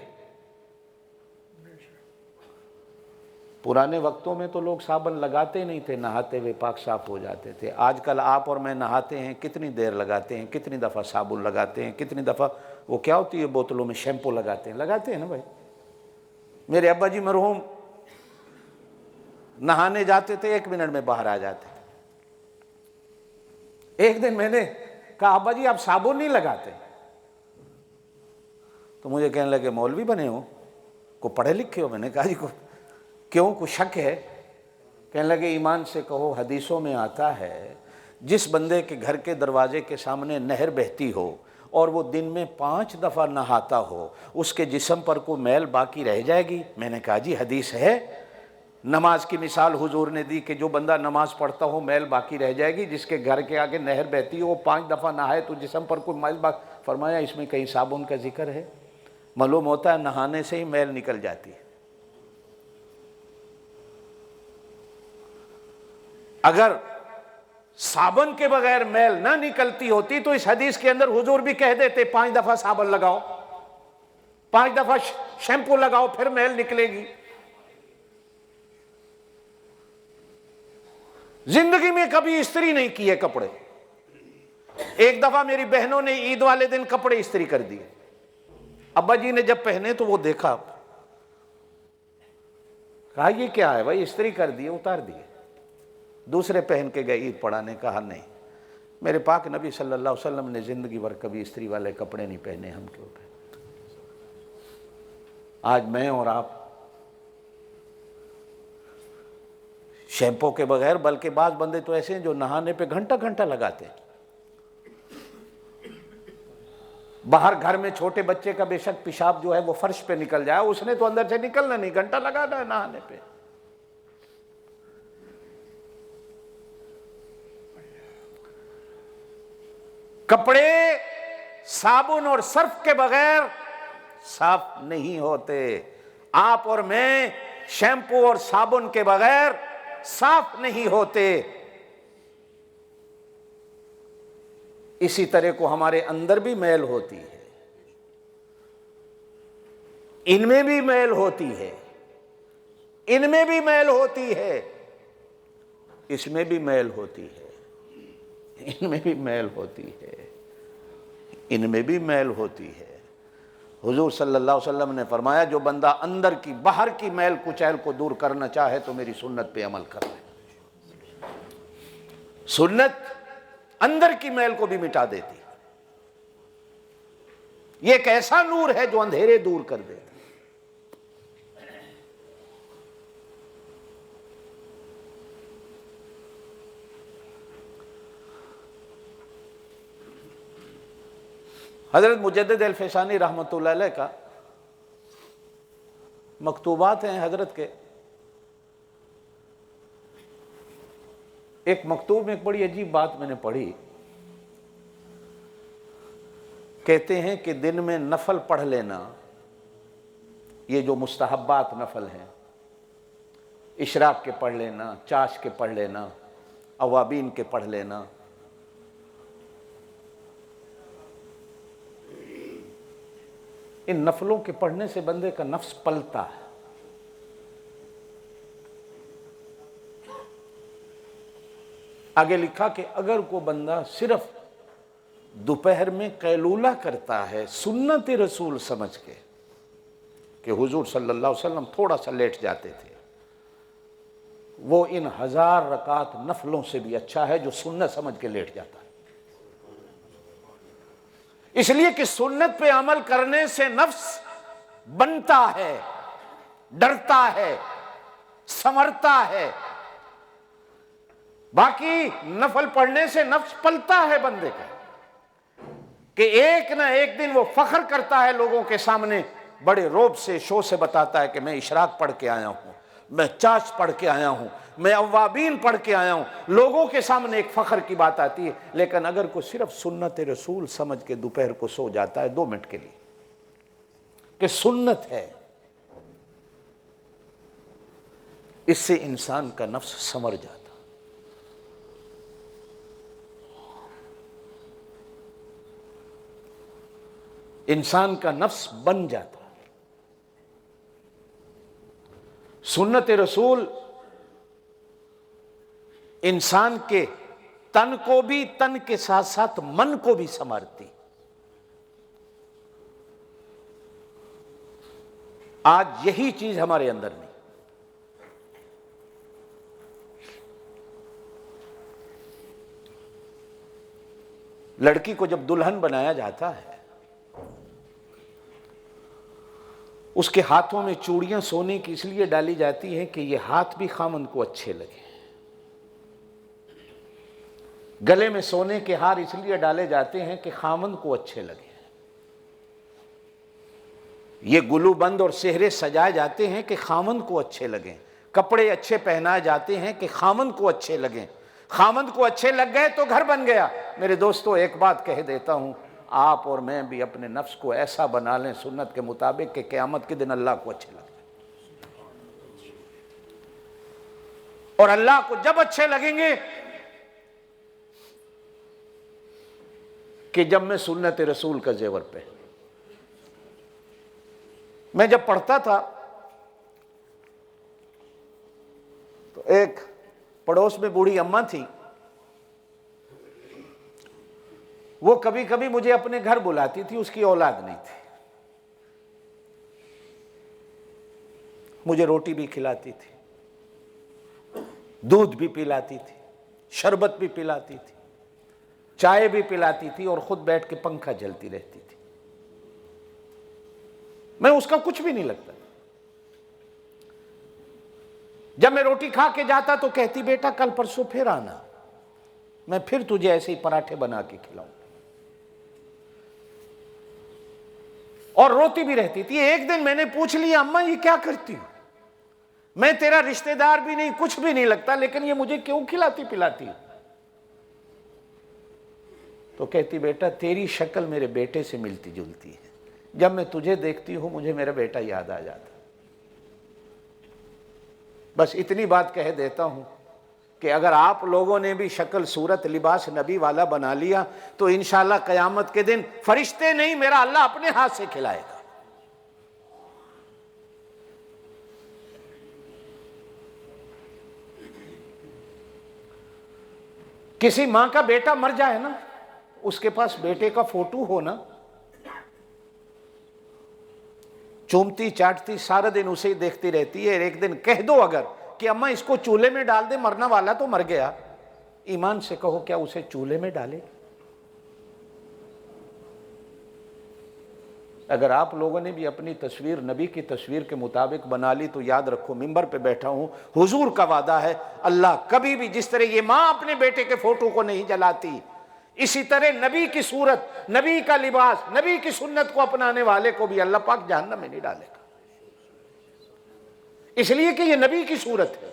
پرانے وقتوں میں تو لوگ صابن لگاتے نہیں تھے، نہاتے ہوئے پاک صاف ہو جاتے تھے۔ آج کل آپ اور میں نہاتے ہیں، کتنی دیر لگاتے ہیں، کتنی دفعہ صابن لگاتے ہیں، کتنی دفعہ وہ کیا ہوتی ہے بوتلوں میں شیمپو لگاتے ہیں نا بھائی۔ میرے ابا جی مرحوم نہانے جاتے تھے، 1 منٹ میں باہر آ جاتے۔ ایک دن میں نے کہا، ابا جی آپ صابن نہیں لگاتے؟ تو مجھے کہنے لگے مولوی بنے ہو، کو پڑھے لکھے ہو؟ میں نے کہا جی کو کیوں، کو شک ہے؟ کہنے لگے ایمان سے کہو، حدیثوں میں آتا ہے جس بندے کے گھر کے دروازے کے سامنے نہر بہتی ہو اور وہ دن میں 5 دفعہ نہاتا ہو، اس کے جسم پر کوئی میل باقی رہ جائے گی؟ میں نے کہا جی حدیث ہے۔ نماز کی مثال حضور نے دی کہ جو بندہ نماز پڑھتا ہو میل باقی رہ جائے گی، جس کے گھر کے آگے نہر بہتی ہو وہ 5 دفعہ نہائے تو جسم پر کوئی میل باقی. فرمایا اس میں کہیں صابن کا ذکر ہے؟ معلوم ہوتا ہے نہانے سے ہی میل نکل جاتی ہے. اگر صابن کے بغیر میل نہ نکلتی ہوتی تو اس حدیث کے اندر حضور بھی کہہ دیتے 5 دفعہ صابن لگاؤ، 5 دفعہ شیمپو لگاؤ پھر میل نکلے گی. زندگی میں کبھی استری نہیں کیے کپڑے. ایک دفعہ میری بہنوں نے عید والے دن کپڑے استری کر دیے. ابا جی نے جب پہنے تو وہ دیکھا، کہا یہ کیا ہے بھائی؟ استری کر دیے، اتار دیے. دوسرے پہن کے گئے عید پڑھانے. کہا نہیں، میرے پاک نبی صلی اللہ علیہ وسلم نے زندگی بھر کبھی استری والے کپڑے نہیں پہنے، ہم کیوں پہنے؟ آج میں اور آپ شیمپو کے بغیر، بلکہ بعض بندے تو ایسے ہیں جو نہانے پہ گھنٹہ گھنٹہ لگاتے ہیں. باہر گھر میں چھوٹے بچے کا بے شک پیشاب جو ہے وہ فرش پہ نکل جائے، اس نے تو اندر سے نکلنا نہیں، گھنٹہ لگانا ہے نہانے پہ. کپڑے صابن اور سرف کے بغیر صاف نہیں ہوتے. آپ اور میں شیمپو اور صابن کے بغیر صاف نہیں ہوتے. اسی طرح کو ہمارے اندر بھی میل ہوتی ہے، ان میں بھی میل ہوتی ہے، ان میں بھی میل ہوتی ہے، اس میں بھی میل ہوتی ہے، ان میں بھی میل ہوتی ہے، ان میں بھی میل ہوتی ہے. حضور صلی اللہ علیہ وسلم نے فرمایا جو بندہ اندر کی باہر کی میل کچیل کو دور کرنا چاہے تو میری سنت پہ عمل کر لے. سنت اندر کی میل کو بھی مٹا دیتی. یہ ایک ایسا نور ہے جو اندھیرے دور کر دیتا. حضرت مجدد الفسانی رحمۃ اللہ علیہ کا مکتوبات ہیں حضرت کے. ایک مکتوب میں ایک بڑی عجیب بات میں نے پڑھی. کہتے ہیں کہ دن میں نفل پڑھ لینا، یہ جو مستحبات نفل ہیں، اشراق کے پڑھ لینا، چاش کے پڑھ لینا، اوابین کے پڑھ لینا، ان نفلوں کے پڑھنے سے بندے کا نفس پلتا ہے. آگے لکھا کہ اگر کوئی بندہ صرف دوپہر میں قیلولہ کرتا ہے سنت رسول سمجھ کے کہ حضور صلی اللہ علیہ وسلم تھوڑا سا لیٹ جاتے تھے، وہ ان 1000 رکعت نفلوں سے بھی اچھا ہے جو سنت سمجھ کے لیٹ جاتا ہے. اس لیے کہ سنت پہ عمل کرنے سے نفس بنتا ہے، ڈرتا ہے، سنورتا ہے. باقی نفل پڑھنے سے نفس پلتا ہے بندے کا کہ ایک نہ ایک دن وہ فخر کرتا ہے لوگوں کے سامنے، بڑے روب سے شو سے بتاتا ہے کہ میں اشراق پڑھ کے آیا ہوں، میں چاش پڑھ کے آیا ہوں، میں اوابین پڑھ کے آیا ہوں. لوگوں کے سامنے ایک فخر کی بات آتی ہے. لیکن اگر کوئی صرف سنت رسول سمجھ کے دوپہر کو سو جاتا ہے 2 منٹ کے لیے کہ سنت ہے، اس سے انسان کا نفس سنور جاتا. انسان کا نفس بن جاتا. سنت رسول انسان کے تن کو بھی، تن کے ساتھ ساتھ من کو بھی سنوارتی. آج یہی چیز ہمارے اندر نہیں. لڑکی کو جب دلہن بنایا جاتا ہے اس کے ہاتھوں میں چوڑیاں سونے کی اس لیے ڈالی جاتی ہیں کہ یہ ہاتھ بھی خامن کو اچھے لگے. گلے میں سونے کے ہار اس لیے ڈالے جاتے ہیں کہ خامن کو اچھے لگے. یہ گلو بند اور سہرے سجائے جاتے ہیں کہ خامن کو اچھے لگیں. کپڑے اچھے پہنائے جاتے ہیں کہ خامند کو اچھے لگیں، خامند کو اچھے لگ گئے تو گھر بن گیا۔ میرے دوستو ایک بات کہہ دیتا ہوں، آپ اور میں بھی اپنے نفس کو ایسا بنا لیں سنت کے مطابق کہ قیامت کے دن اللہ کو اچھے لگیں، اور اللہ کو جب اچھے لگیں گے کہ جب میں سنت رسول کا زیور پہن۔ میں جب پڑھتا تھا تو ایک پڑوس میں بوڑھی اماں تھی، وہ کبھی کبھی مجھے اپنے گھر بلاتی تھی، اس کی اولاد نہیں تھی، مجھے روٹی بھی کھلاتی تھی، دودھ بھی پلاتی تھی، شربت بھی پلاتی تھی، چائے بھی پلاتی تھی، اور خود بیٹھ کے پنکھا جلتی رہتی تھی۔ میں اس کا کچھ بھی نہیں لگتا۔ جب میں روٹی کھا کے جاتا تو کہتی بیٹا کل پرسوں پھر آنا، میں پھر تجھے ایسے ہی پراٹھے بنا کے کھلاؤں، اور روتی بھی رہتی تھی۔ ایک دن میں نے پوچھ لیا اماں یہ کیا کرتی ہوں، میں تیرا رشتہ دار بھی نہیں، کچھ بھی نہیں لگتا، لیکن یہ مجھے کیوں کھلاتی پلاتی؟ تو کہتی بیٹا تیری شکل میرے بیٹے سے ملتی جلتی ہے، جب میں تجھے دیکھتی ہوں مجھے میرا بیٹا یاد آ جاتا۔ بس اتنی بات کہہ دیتا ہوں کہ اگر آپ لوگوں نے بھی شکل صورت لباس نبی والا بنا لیا تو انشاءاللہ قیامت کے دن فرشتے نہیں، میرا اللہ اپنے ہاتھ سے کھلائے گا۔ کسی ماں کا بیٹا مر جائے نا، اس کے پاس بیٹے کا فوٹو ہو نا، چومتی چاٹتی سارا دن اسے دیکھتی رہتی ہے۔ ایک دن کہہ دو اگر کہ اماں اس کو چولہے میں ڈال دے، مرنا والا تو مر گیا، ایمان سے کہو کیا اسے چولہے میں ڈالے؟ اگر آپ لوگوں نے بھی اپنی تصویر نبی کی تصویر کے مطابق بنا لی تو یاد رکھو، منبر پہ بیٹھا ہوں، حضور کا وعدہ ہے اللہ کبھی بھی جس طرح یہ ماں اپنے بیٹے کے فوٹو کو نہیں جلاتی، اسی طرح نبی کی صورت، نبی کا لباس، نبی کی سنت کو اپنانے والے کو بھی اللہ پاک جہنم میں نہیں ڈالے گا، اس لیے کہ یہ نبی کی صورت ہے۔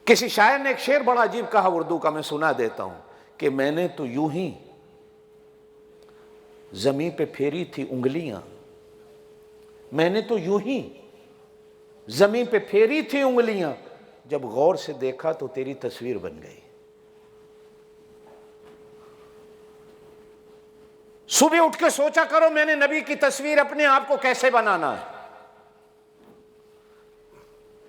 کسی شاعر نے ایک شعر بڑا عجیب کہا اردو کا، میں سنا دیتا ہوں کہ میں نے تو یوں ہی زمین پہ پھیری تھی انگلیاں، میں نے تو یوں ہی زمین پہ پھیری تھی انگلیاں، جب غور سے دیکھا تو تیری تصویر بن گئی۔ صبح اٹھ کے سوچا کرو میں نے نبی کی تصویر اپنے آپ کو کیسے بنانا ہے،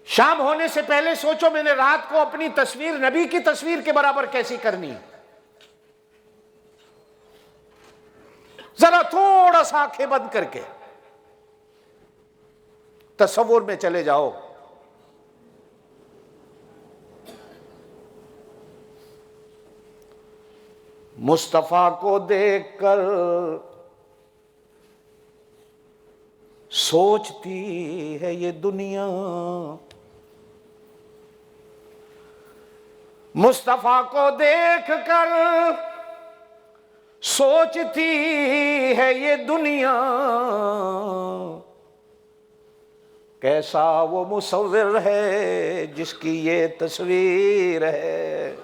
شام ہونے سے پہلے سوچو میں نے رات کو اپنی تصویر نبی کی تصویر کے برابر کیسی کرنی ہے۔ ذرا تھوڑا سا آنکھیں بند کر کے تصور میں چلے جاؤ، مصطفیٰ کو دیکھ کر سوچتی ہے یہ دنیا، مصطفیٰ کو دیکھ کر سوچتی ہے یہ دنیا، کیسا وہ مصور ہے جس کی یہ تصویر ہے۔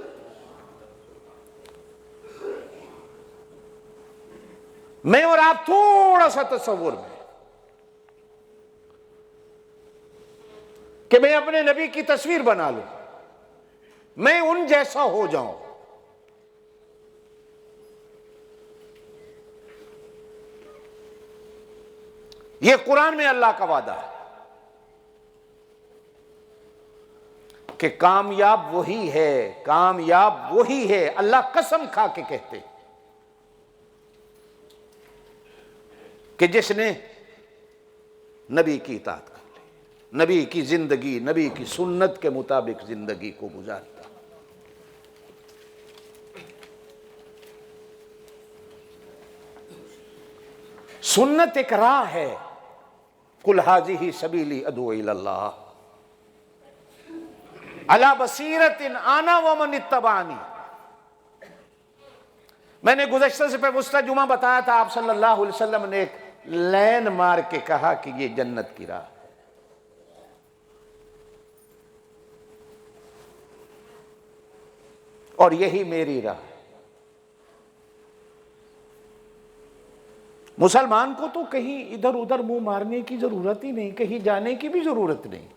میں اور آپ تھوڑا سا تصور میں کہ میں اپنے نبی کی تصویر بنا لوں، میں ان جیسا ہو جاؤں، یہ قرآن میں اللہ کا وعدہ ہے کہ کامیاب وہی ہے، کامیاب وہی ہے، اللہ قسم کھا کے کہتے کہ جس نے نبی کی اطاعت کر لی، نبی کی زندگی، نبی کی سنت کے مطابق زندگی کو گزارتا۔ سنت ایک راہ ہے، قل ھذہ سبیلی ادعو الی اللہ علی بصیرۃ انا ومن اتبعنی۔ میں نے گزشتہ سے پہلے جمعہ بتایا تھا، آپ صلی اللہ علیہ وسلم نے ایک لین مار کے کہا کہ یہ جنت کی راہ ہے۔ اور یہی میری راہ ہے۔ مسلمان کو تو کہیں ادھر ادھر منہ مارنے کی ضرورت ہی نہیں، کہیں جانے کی بھی ضرورت نہیں۔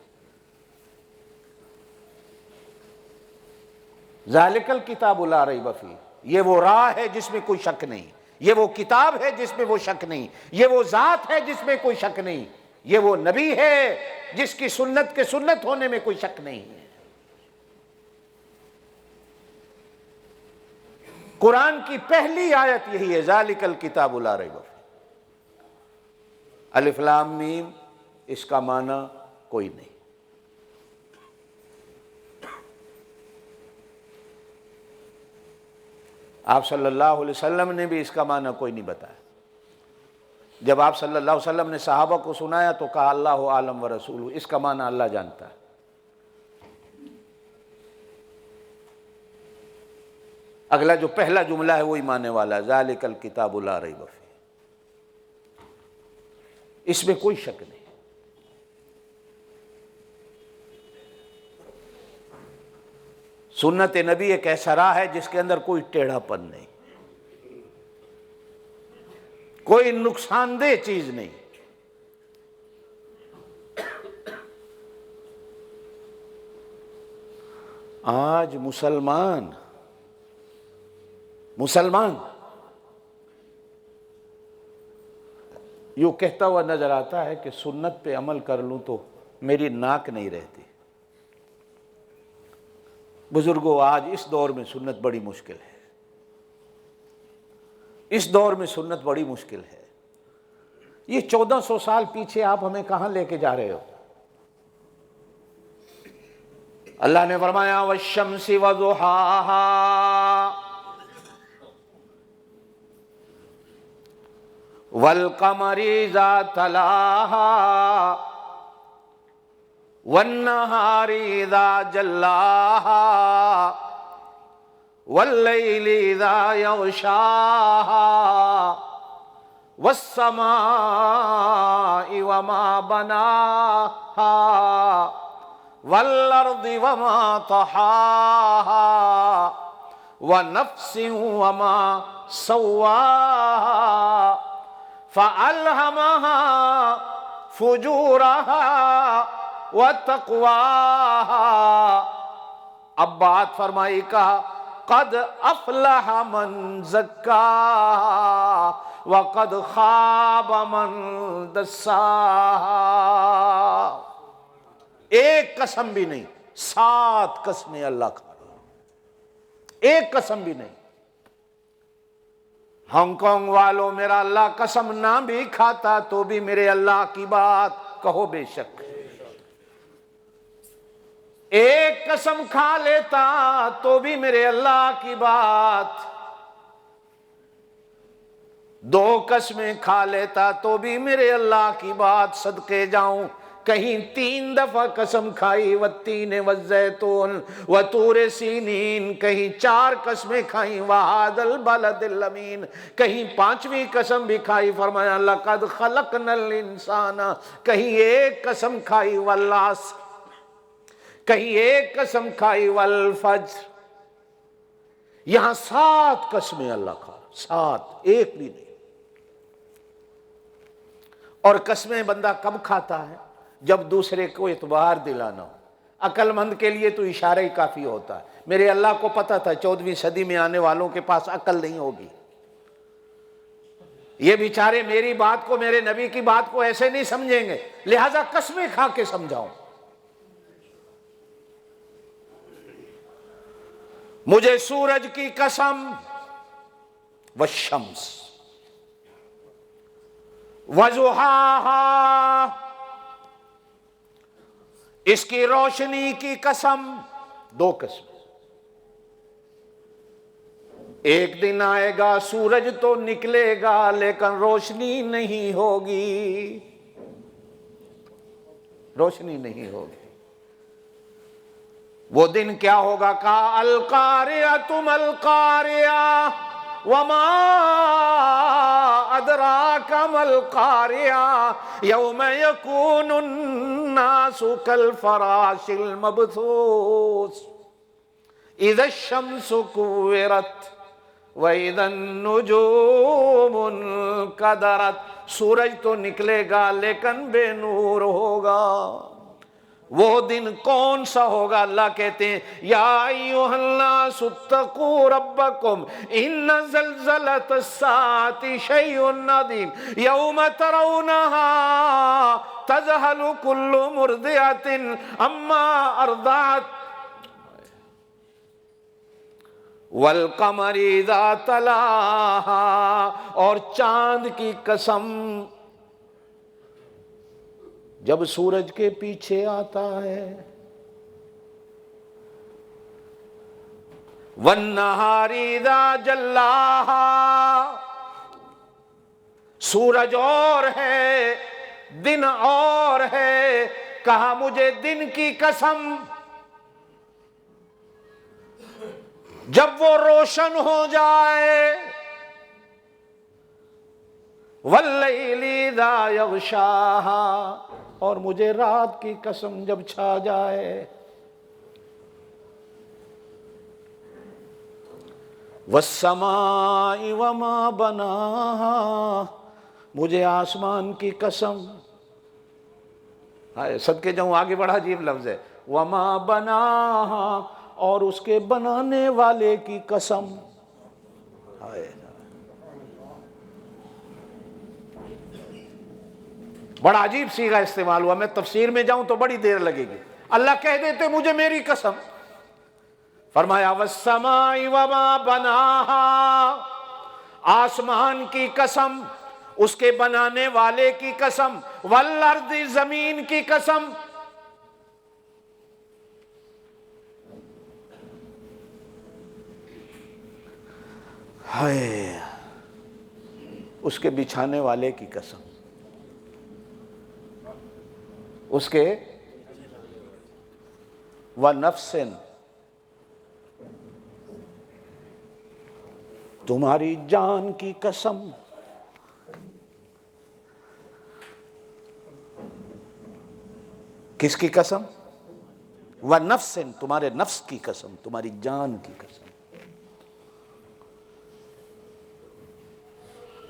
ذالک الکتاب لا ریب فیہ، یہ وہ راہ ہے جس میں کوئی شک نہیں، یہ وہ کتاب ہے جس میں وہ شک نہیں، یہ وہ ذات ہے جس میں کوئی شک نہیں، یہ وہ نبی ہے جس کی سنت کے سنت ہونے میں کوئی شک نہیں ہے۔ قرآن کی پہلی آیت یہی ہے، ذالک الکتاب لا ریب فیہ۔ الف لام میم اس کا معنی کوئی نہیں۔ آپ صلی اللہ علیہ وسلم نے بھی اس کا معنی کوئی نہیں بتایا۔ جب آپ صلی اللہ علیہ وسلم نے صحابہ کو سنایا تو کہا اللہ عالم و رسول، اس کا معنی اللہ جانتا ہے۔ اگلا جو پہلا جملہ ہے وہی معنی والا ہے، ذالک الکتاب لا ریب فیہ، اس میں کوئی شک نہیں۔ سنت نبی ایک ایسا راہ ہے جس کے اندر کوئی ٹیڑھا پن نہیں، کوئی نقصان دہ چیز نہیں۔ آج مسلمان یوں کہتا ہوا نظر آتا ہے کہ سنت پہ عمل کر لوں تو میری ناک نہیں رہتی۔ بزرگوں، آج اس دور میں سنت بڑی مشکل ہے، اس دور میں سنت بڑی مشکل ہے۔ یہ 1400 سال پیچھے آپ ہمیں کہاں لے کے جا رہے ہو؟ اللہ نے فرمایا والشمس وضحاہا، والقمر اذا تلاہا، والنہار اذا جلاہا، واللیل اذا یغشاہا، والسماء وما بناہا، والارض وما طحاہا، ونفس وما سواہا، فألہمہا فجورہا وتقواہا۔ اب بات فرمائی، کہا قد افلح من زکاہا وقد خاب من دساہا۔ ایک قسم بھی نہیں، 7 قسمیں اللہ کھا رہا، ایک قسم بھی نہیں۔ ہانگ کانگ والوں، میرا اللہ قسم نہ بھی کھاتا تو بھی میرے اللہ کی بات کہو بے شک۔ ایک قسم کھا لیتا تو بھی میرے اللہ کی بات، 2 قسمیں کھا لیتا تو بھی میرے اللہ کی بات صدقے جاؤں۔ کہیں 3 دفعہ قسم کھائی، والتین والزیتون وطور سینین، کہیں 4 قسمیں کھائیں، وہذا البلد الامین، کہیں 5ویں قسم بھی کھائی، فرمایا لقد خلقنا الانسان، کہیں ایک قسم کھائی والعصر، کہیں ایک قسم کھائی والفجر۔ یہاں 7 قسمیں اللہ کھا رہا، 7، ایک بھی نہیں۔ اور قسمیں بندہ کب کھاتا ہے؟ جب دوسرے کو اعتبار دلانا ہو۔ عقل مند کے لیے تو اشارہ ہی کافی ہوتا ہے۔ میرے اللہ کو پتا تھا 14ویں صدی میں آنے والوں کے پاس عقل نہیں ہوگی، یہ بیچارے میری بات کو، میرے نبی کی بات کو ایسے نہیں سمجھیں گے، لہٰذا قسمیں کھا کے سمجھاؤں۔ مجھے سورج کی قسم، والشمس وضحاہا، اس کی روشنی کی قسم، 2 قسم۔ ایک دن آئے گا سورج تو نکلے گا لیکن روشنی نہیں ہوگی، روشنی نہیں ہوگی۔ وہ دن کیا ہوگا؟ کہا القاریہ ما القاریہ وما ادراک مل قاریہ یوم یکون الناس کالفراش المبثوث اذا الشمس کورت وَإِذَا النُّجُومُ انْقَدَرَتْ، سورج تو نکلے گا لیکن بے نور ہوگا۔ وہ دن کون سا ہوگا؟ اللہ کہتے ہیں یا ایھا الناس اتقوا ربکم ان زلزلۃ الساعۃ شیء عظیم یوم ترونها تذہل کل مرضعۃ عما ارضعت والقمر اذا تلاہا، اور چاند کی قسم جب سورج کے پیچھے آتا ہے، والنہار اذا جلاہا، سورج اور ہے دن اور ہے، کہا مجھے دن کی قسم جب وہ روشن ہو جائے، واللیل اذا یغشاہا، اور مجھے رات کی قسم جب چھا جائے، والسماء وما بناہا، مجھے آسمان کی قسم، صدقے جاؤں آگے بڑھا عجیب لفظ ہے، وما بناہا، اور اس کے بنانے والے کی قسم۔ بڑا عجیب صیغہ استعمال ہوا، میں تفسیر میں جاؤں تو بڑی دیر لگے گی۔ اللہ کہہ دیتے مجھے میری قسم، فرمایا والسماء وما بناہا، آسمان کی قسم، اس کے بنانے والے کی قسم، والارض، زمین کی قسم، ہائے اس کے بچھانے والے کی قسم، اس کے وَنَفْسٍ، تمہاری جان کی قسم، کس کی قسم؟ وَنَفْسٍ، تمہارے نفس کی قسم، تمہاری جان کی قسم۔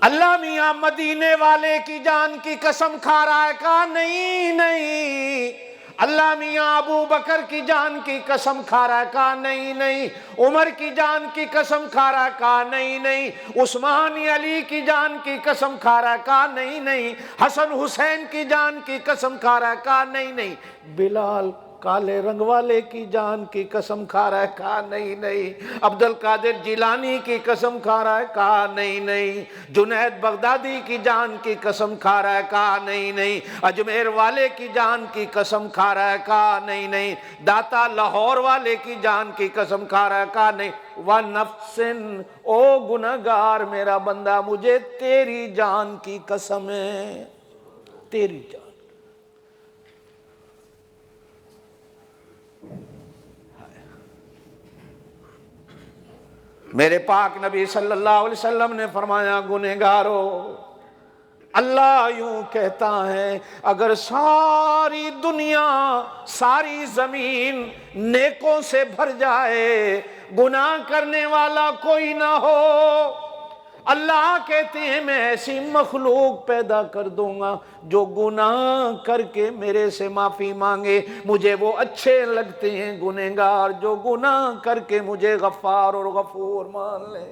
اللہ میاں مدینے والے کی جان کی قسم کھا رہا ہے؟ کہا نہیں نہیں۔ اللہ میاں ابو بکر کی جان کی قسم کھا رہا ہے؟ کہا نہیں نہیں۔ عمر کی جان کی قسم کھا رہا ہے؟ کہا نہیں نہیں۔ عثمان علی کی جان کی قسم کھا رہا ہے؟ کہا نہیں نہیں۔ حسن حسین کی جان کی قسم کھا رہا ہے؟ کہا نہیں نہیں۔ بلال کالے رنگ والے کی جان کی قسم کھا رہا ہے؟ کہا نہیں نہیں۔ عبد القادر جیلانی کی قسم کھا رہا ہے؟ کہا نہیں نہیں۔ جنید بغدادی کی جان کی قسم کھا رہا ہے؟ کہا نہیں نہیں۔ اجمیر والے کی جان کی قسم کھا رہا ہے؟ کہا نہیں نہیں۔ داتا لاہور والے کی جان کی قسم کھا رہا ہے؟ کہا نہیں۔ وَنَفْسٍ، او گنہگار میرا بندہ، مجھے تیری جان کی قسم ہے، تیری جان۔ میرے پاک نبی صلی اللہ علیہ وسلم نے فرمایا گنہگارو، اللہ یوں کہتا ہے اگر ساری دنیا ساری زمین نیکوں سے بھر جائے، گناہ کرنے والا کوئی نہ ہو، اللہ کہتے ہیں میں ایسی مخلوق پیدا کر دوں گا جو گناہ کر کے میرے سے معافی مانگے، مجھے وہ اچھے لگتے ہیں گنہگار جو گناہ کر کے مجھے غفار اور غفور مان لے۔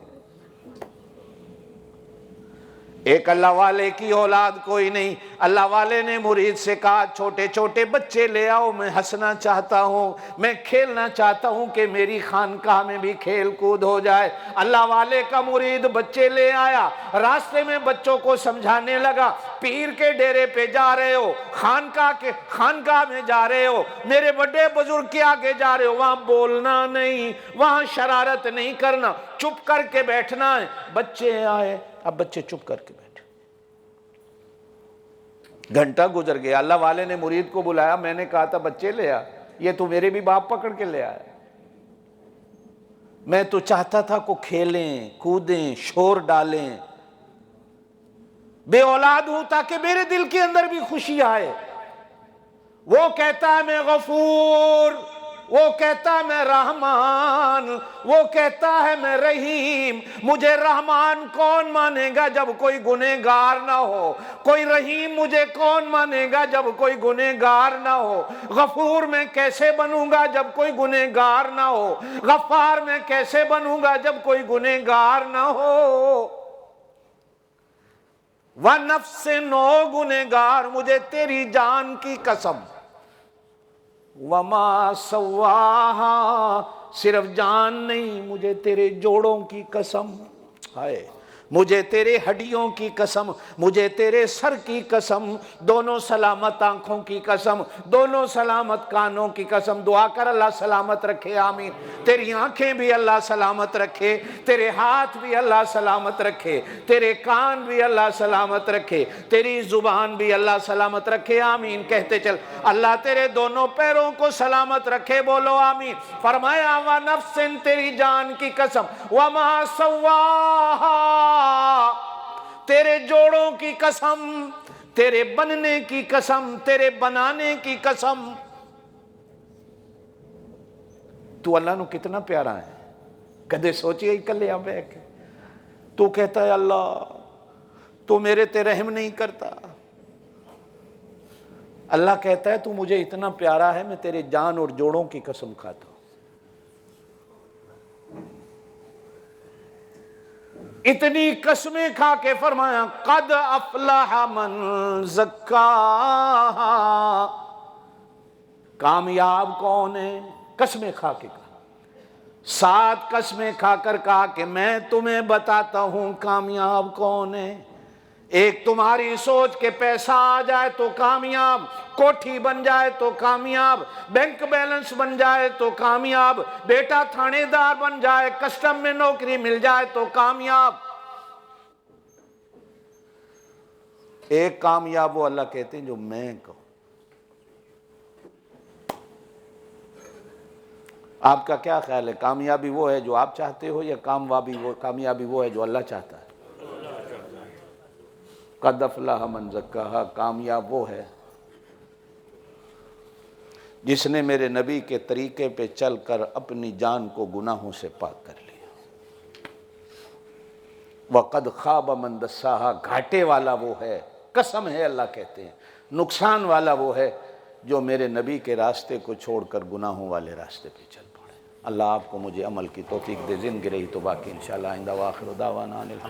ایک اللہ والے کی اولاد کوئی نہیں، اللہ والے نے مرید سے کہا چھوٹے چھوٹے بچے لے آؤ، میں ہنسنا چاہتا ہوں، میں کھیلنا چاہتا ہوں کہ میری خانقاہ میں بھی کھیل کود ہو جائے۔ اللہ والے کا مرید بچے لے آیا، راستے میں بچوں کو سمجھانے لگا پیر کے ڈیرے پہ جا رہے ہو، خانقاہ میں جا رہے ہو، میرے بڑے بزرگ کے آگے جا رہے ہو، وہاں بولنا نہیں، وہاں شرارت نہیں کرنا، چپ کر کے بیٹھنا ہے۔ بچے آئے، اب بچے چپ کر کے بیٹھے، گھنٹہ گزر گیا، اللہ والے نے مرید کو بلایا، میں نے کہا تھا بچے لے آ، یہ تو میرے بھی باپ پکڑ کے لے آیا۔ میں تو چاہتا تھا کو کھیلیں کودیں شور ڈالیں، بے اولاد ہوں تاکہ میرے دل کے اندر بھی خوشی آئے۔ وہ کہتا ہے میں غفور، وہ کہتا ہے میں رحمان، وہ کہتا ہے میں رحیم۔ مجھے رحمان کون مانے گا جب کوئی گنہگار نہ ہو؟ کوئی رحیم مجھے کون مانے گا جب کوئی گنہگار نہ ہو؟ غفور میں کیسے بنوں گا جب کوئی گنہگار نہ ہو؟ غفار میں کیسے بنوں گا جب کوئی گنہگار نہ ہو؟ وَنَفْسٍ نو گنہگار، مجھے تیری جان کی قسم، وَمَا سَوَّاهَا، صرف جان نہیں، مجھے تیرے جوڑوں کی قسم، ہائے مجھے تیرے ہڈیوں کی قسم، مجھے تیرے سر کی قسم، دونوں سلامت آنکھوں کی قسم، دونوں سلامت کانوں کی قسم۔ دعا کر اللہ سلامت رکھے، آمین۔ تیری آنکھیں بھی اللہ سلامت رکھے، تیرے ہاتھ بھی اللہ سلامت رکھے، تیرے کان بھی اللہ سلامت رکھے، تیری زبان بھی اللہ سلامت رکھے، آمین۔ کہتے چل، اللہ تیرے دونوں پیروں کو سلامت رکھے، بولو آمین۔ فرمایا وَنَفْسٍ، تیری جان کی قسم، وَمَا سَوَّاهَا، تیرے جوڑوں کی قسم، تیرے بننے کی قسم، تیرے بنانے کی قسم۔ تو اللہ نو کتنا پیارا ہے، کدے سوچی ہی کلے آ بیٹھ کے تو کہتا ہے اللہ تو میرے تے رحم نہیں کرتا۔ اللہ کہتا ہے تو مجھے اتنا پیارا ہے، میں تیرے جان اور جوڑوں کی قسم کھاتا ہوں۔ اتنی قسمیں کھا کے فرمایا قد افلح من زکاہا، کامیاب کون ہے؟ قسمیں کھا کے کہا، 7 قسمیں کھا کر کہا کہ میں تمہیں بتاتا ہوں کامیاب کون ہے۔ ایک تمہاری سوچ کے پیسہ آ جائے تو کامیاب، کوٹھی بن جائے تو کامیاب، بینک بیلنس بن جائے تو کامیاب، بیٹا تھانے دار بن جائے، کسٹم میں نوکری مل جائے تو کامیاب۔ ایک کامیاب وہ اللہ کہتے ہیں جو میں کہوں۔ آپ کا کیا خیال ہے، کامیابی وہ ہے جو آپ چاہتے ہو یا کامیابی وہ ہے جو اللہ چاہتا ہے؟ قد افلح من زکاہا، کامیاب وہ ہے جس نے میرے نبی کے طریقے پہ چل کر اپنی جان کو گناہوں سے پاک کر لیا۔ وَقَدْ خَابَ مَنْ دَسَّاهَا، گھاٹے والا وہ ہے، قسم ہے اللہ کہتے ہیں، نقصان والا وہ ہے جو میرے نبی کے راستے کو چھوڑ کر گناہوں والے راستے پہ چل پڑے۔ اللہ آپ کو مجھے عمل کی توفیق دے، زندگی رہی تو باقی انشاءاللہ آئندہ، وآخر دعوانا